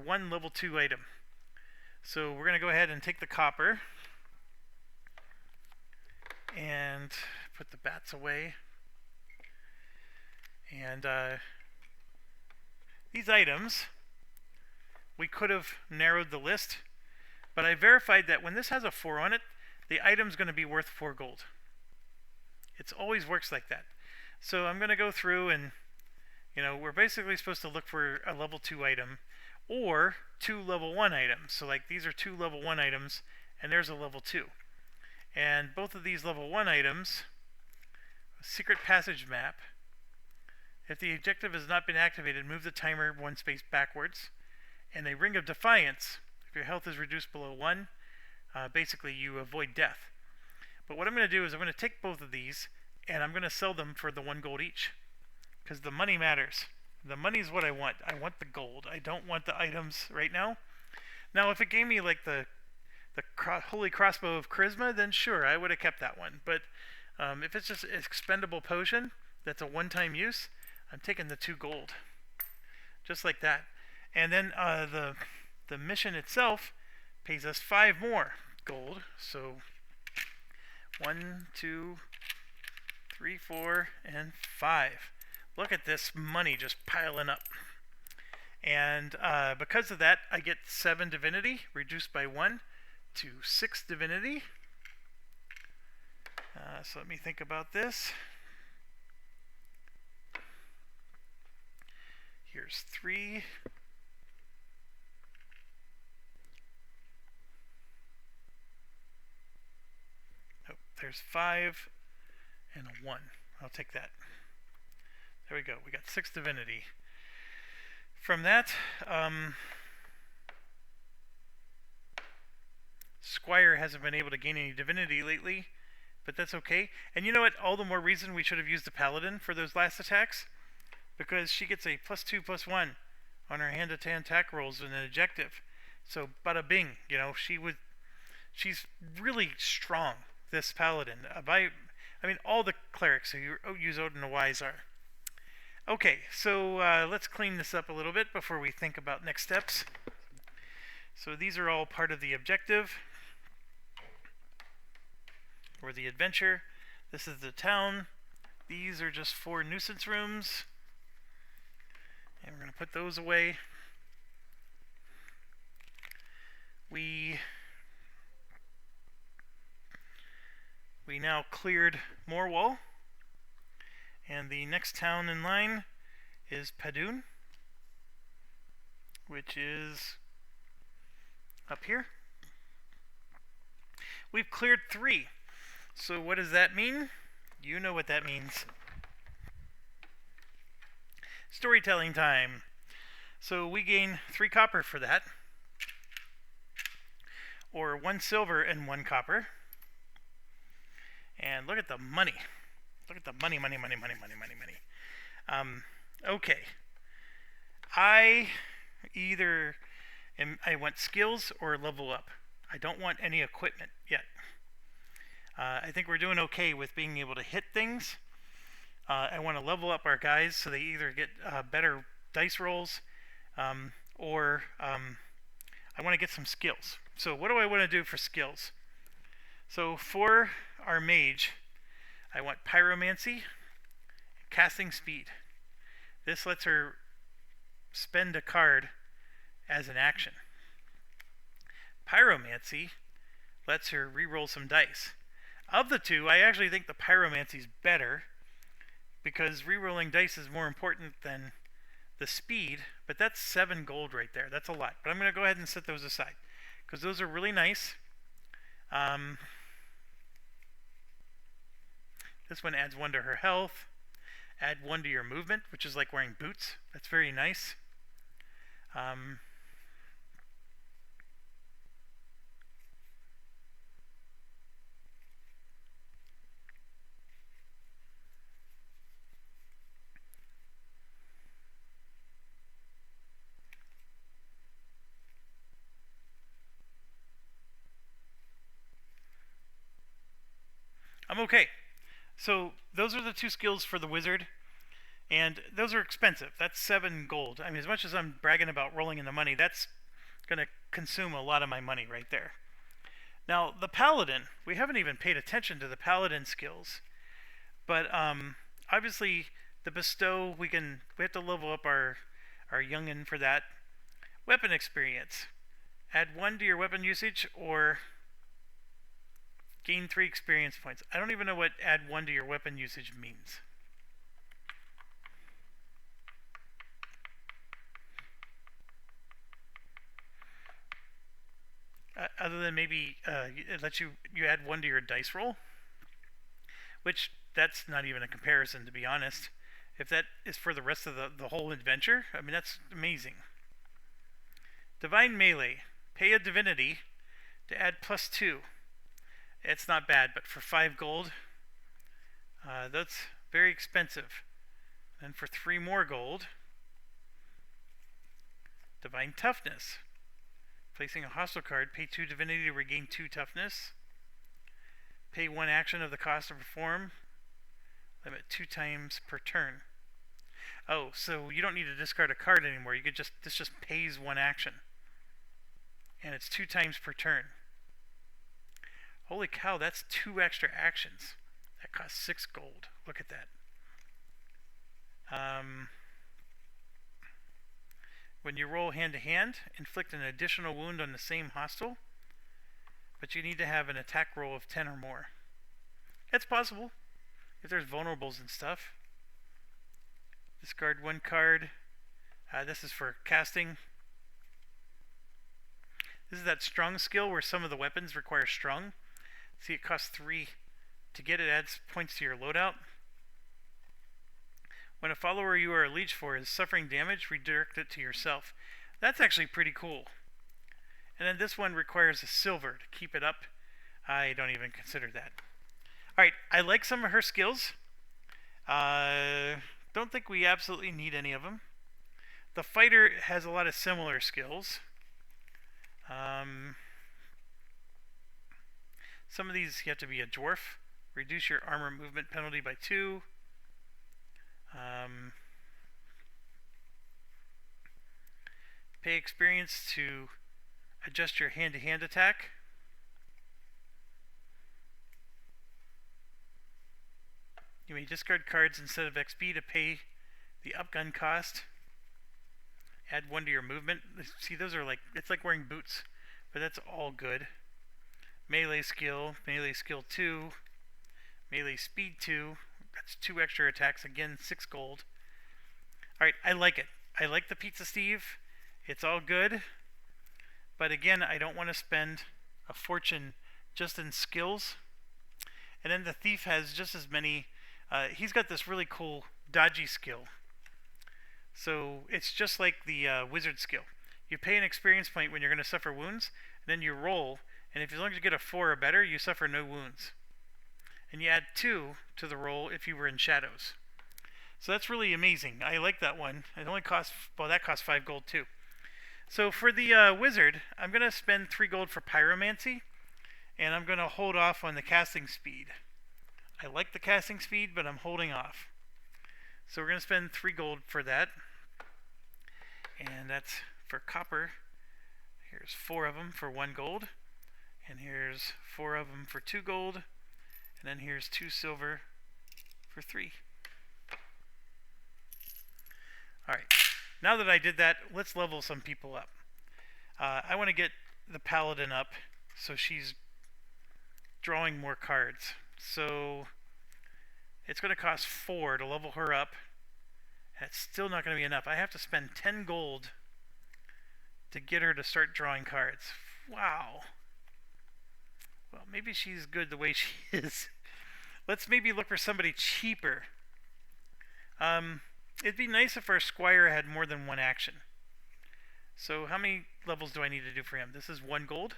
1 level 2 item. So we're going to go ahead and take the copper and put the bats away. And these items, we could have narrowed the list, but I verified that when this has a 4 on it, the item's going to be worth 4 gold. It always works like that. So I'm going to go through and, we're basically supposed to look for a level 2 item or 2 level 1 items. So like these are 2 level 1 items and there's a level 2. And both of these level 1 items, secret passage map, if the objective has not been activated, move the timer 1 space backwards. And a ring of defiance, if your health is reduced below 1, basically you avoid death. But what I'm going to do is I'm going to take both of these and I'm going to sell them for the 1 gold each. Because the money matters. The money is what I want. I want the gold. I don't want the items right now. Now if it gave me like the holy crossbow of charisma, then sure, I would have kept that one. But if it's just an expendable potion that's a one-time use, I'm taking the 2 gold. Just like that. And then the mission itself pays us 5 more gold. So 1, 2, 3, 4, and 5. Look at this money just piling up. And because of that, I get 7 divinity, reduced by 1 to 6 divinity. So let me think about this. Here's 3. Oh, there's 5 and a 1. I'll take that. There we go. We got 6 divinity. From that, Squire hasn't been able to gain any divinity lately, but that's okay. And you know what? All the more reason we should have used the Paladin for those last attacks, because she gets a +2/+1 on her hand-to-hand attack rolls in an objective. So bada bing, she's really strong, this Paladin. All the clerics who use Odin the Wise are. Okay, so let's clean this up a little bit before we think about next steps. So these are all part of the objective, or the adventure. This is the town. These are just 4 nuisance rooms. And we're going to put those away. We now cleared Morwall. And the next town in line is Padun, which is up here. We've cleared 3. So what does that mean? You know what that means. Storytelling time. So we gain 3 copper for that. Or 1 silver and 1 copper. And look at the money. Look at the money. Okay. I want skills or level up. I don't want any equipment yet. I think we're doing okay with being able to hit things. I want to level up our guys so they either get better dice rolls, or I want to get some skills. So what do I want to do for skills? So for our mage, I want pyromancy, casting speed. This lets her spend a card as an action. Pyromancy lets her re-roll some dice. Of the two, I actually think the pyromancy is better because re-rolling dice is more important than the speed, but that's 7 gold right there. That's a lot. But I'm going to go ahead and set those aside because those are really nice. This one adds 1 to her health. Add 1 to your movement, which is like wearing boots. That's very nice. I'm okay. So those are the 2 skills for the wizard, and those are expensive. That's 7 gold. I mean, as much as I'm bragging about rolling in the money, that's going to consume a lot of my money right there. Now, the paladin, we haven't even paid attention to the paladin skills, but obviously the bestow, we have to level up our youngin for that. Weapon experience. Add 1 to your weapon usage or gain 3 experience points. I don't even know what add 1 to your weapon usage means. Other than maybe it lets you add 1 to your dice roll, which that's not even a comparison, to be honest. If that is for the rest of the whole adventure, I mean, that's amazing. Divine melee. Pay a divinity to add +2. It's not bad, but for 5 gold, that's very expensive. And for 3 more gold, divine toughness. Placing a hostile card, pay 2 divinity to regain 2 toughness. Pay 1 action of the cost to perform. Limit 2 times per turn. Oh, so you don't need to discard a card anymore. This just pays 1 action. And it's 2 times per turn. Holy cow, that's 2 extra actions. That costs 6 gold. Look at that. When you roll hand to hand, inflict an additional wound on the same hostile, but you need to have an attack roll of 10 or more. It's possible if there's vulnerables and stuff. Discard 1 card. This is for casting. This is that strong skill where some of the weapons require strong. See, it costs 3 to get it, adds points to your loadout. When a follower you are a leech for is suffering damage, redirect it to yourself. That's actually pretty cool. And then this one requires a silver to keep it up. I don't even consider that. Alright, I like some of her skills. Don't think we absolutely need any of them. The fighter has a lot of similar skills. Some of these you have to be a dwarf. Reduce your armor movement penalty by 2. Pay experience to adjust your hand-to-hand attack. You may discard cards instead of XP to pay the upgun cost. Add 1 to your movement. See, those are it's like wearing boots, but that's all good. Melee skill 2. Melee speed 2. That's 2 extra attacks. Again, 6 gold. Alright, I like it. I like the Pizza Steve. It's all good. But again, I don't want to spend a fortune just in skills. And then the Thief has just as many. He's got this really cool dodgy skill. So it's just like the Wizard skill. You pay an experience point when you're going to suffer wounds. And then you roll. And as long as you get a 4 or better, you suffer no wounds. And you add 2 to the roll if you were in shadows. So that's really amazing. I like that one. It only costs, well, that costs 5 gold too. So for the wizard, I'm going to spend 3 gold for pyromancy, and I'm going to hold off on the casting speed. I like the casting speed, but I'm holding off. So we're going to spend 3 gold for that. And that's for copper. Here's 4 of them for 1 gold. And here's 4 of them for 2 gold. And then here's 2 silver for 3. Alright, now that I did that, let's level some people up. I want to get the paladin up so she's drawing more cards. So it's going to cost 4 to level her up. That's still not going to be enough. I have to spend 10 gold to get her to start drawing cards. Wow. Well, maybe she's good the way she is. Let's maybe look for somebody cheaper. It'd be nice if our squire had more than 1 action. So how many levels do I need to do for him? This is 1 gold.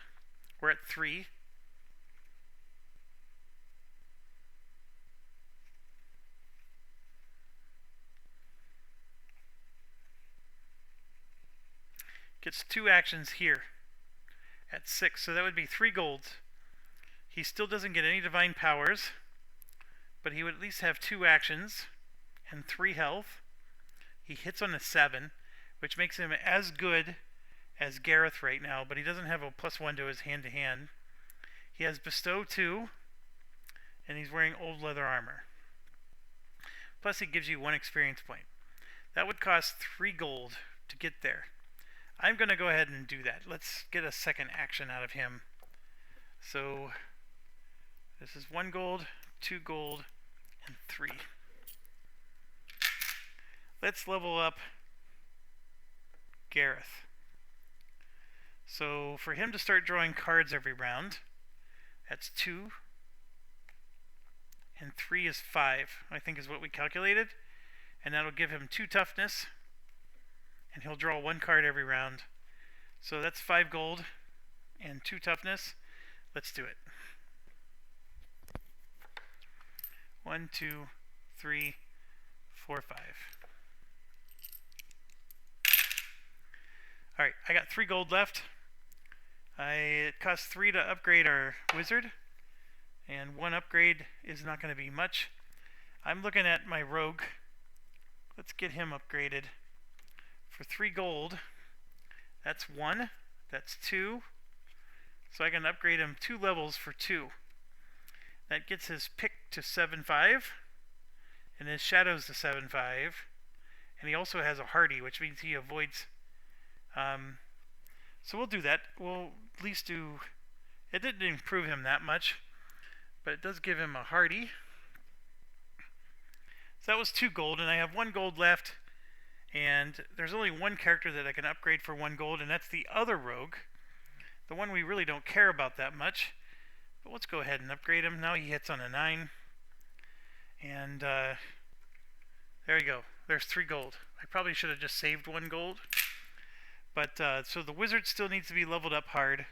We're at 3. Gets 2 actions here at 6, so that would be 3 golds. He still doesn't get any divine powers, but he would at least have 2 actions and 3 health. He hits on a 7, which makes him as good as Gareth right now, but he doesn't have a +1 to his hand-to-hand. He has Bestow 2, and he's wearing old leather armor. Plus he gives you 1 experience point. That would cost 3 gold to get there. I'm going to go ahead and do that. Let's get a second action out of him. So this is 1 gold, 2 gold, and 3. Let's level up Gareth. So for him to start drawing cards every round, that's 2, and 3 is 5, I think is what we calculated. And that'll give him 2 toughness, and he'll draw 1 card every round. So that's 5 gold and 2 toughness. Let's do it. 1, 2, 3, 4, 5. Alright, I got 3 gold left. It costs 3 to upgrade our wizard, and 1 upgrade is not going to be much. I'm looking at my rogue. Let's get him upgraded. For 3 gold, that's 1, that's 2, so I can upgrade him 2 levels for 2. That gets his pick to 7.5, and his shadows to 7.5, and he also has a hardy, which means he avoids. So we'll do that. We'll at least do. It didn't improve him that much, but it does give him a hardy. So that was 2 gold, and I have 1 gold left. And there's only 1 character that I can upgrade for 1 gold, and that's the other rogue. The one we really don't care about that much. But let's go ahead and upgrade him. Now he hits on a 9. And there you go. There's 3 gold. I probably should have just saved 1 gold. But so the wizard still needs to be leveled up hard.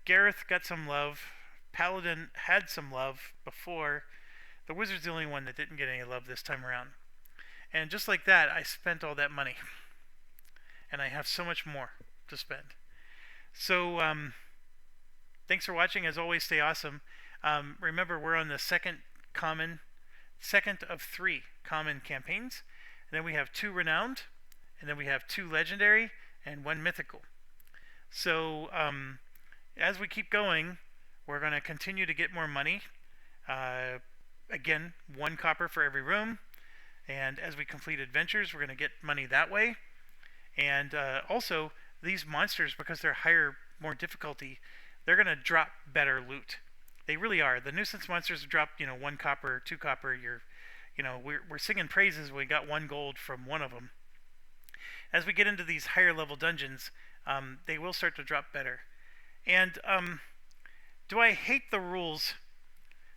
Gareth got some love. Paladin had some love before. The wizard's the only one that didn't get any love this time around. And just like that, I spent all that money. And I have so much more to spend. So, thanks for watching. As always, stay awesome. Remember, we're on the second of 3 common campaigns. And then we have 2 renowned. And then we have 2 legendary and 1 mythical. So, as we keep going, we're going to continue to get more money. Again, 1 copper for every room. And as we complete adventures, we're going to get money that way. And also, these monsters, because they're higher, more difficulty, they're going to drop better loot. They really are. The nuisance monsters drop, 1 copper, 2 copper. We're singing praises when we got 1 gold from one of them. As we get into these higher level dungeons, they will start to drop better. And do I hate the rules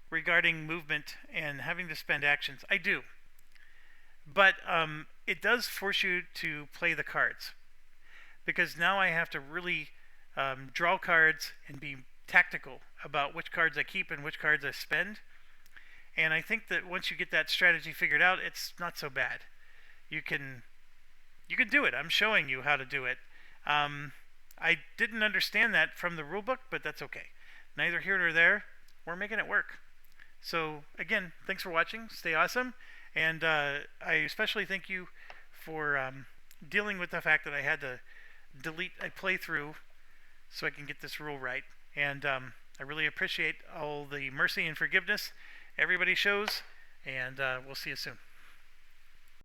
regarding movement and having to spend actions? I do. But it does force you to play the cards, because now I have to really draw cards and be tactical about which cards I keep and which cards I spend. And I think that once you get that strategy figured out, it's not so bad. You can do it. I'm showing you how to do it. I didn't understand that from the rulebook, but that's okay. Neither here nor there. We're making it work. So again, thanks for watching. Stay awesome. And I especially thank you for dealing with the fact that I had to delete a playthrough so I can get this rule right. And I really appreciate all the mercy and forgiveness everybody shows, and we'll see you soon.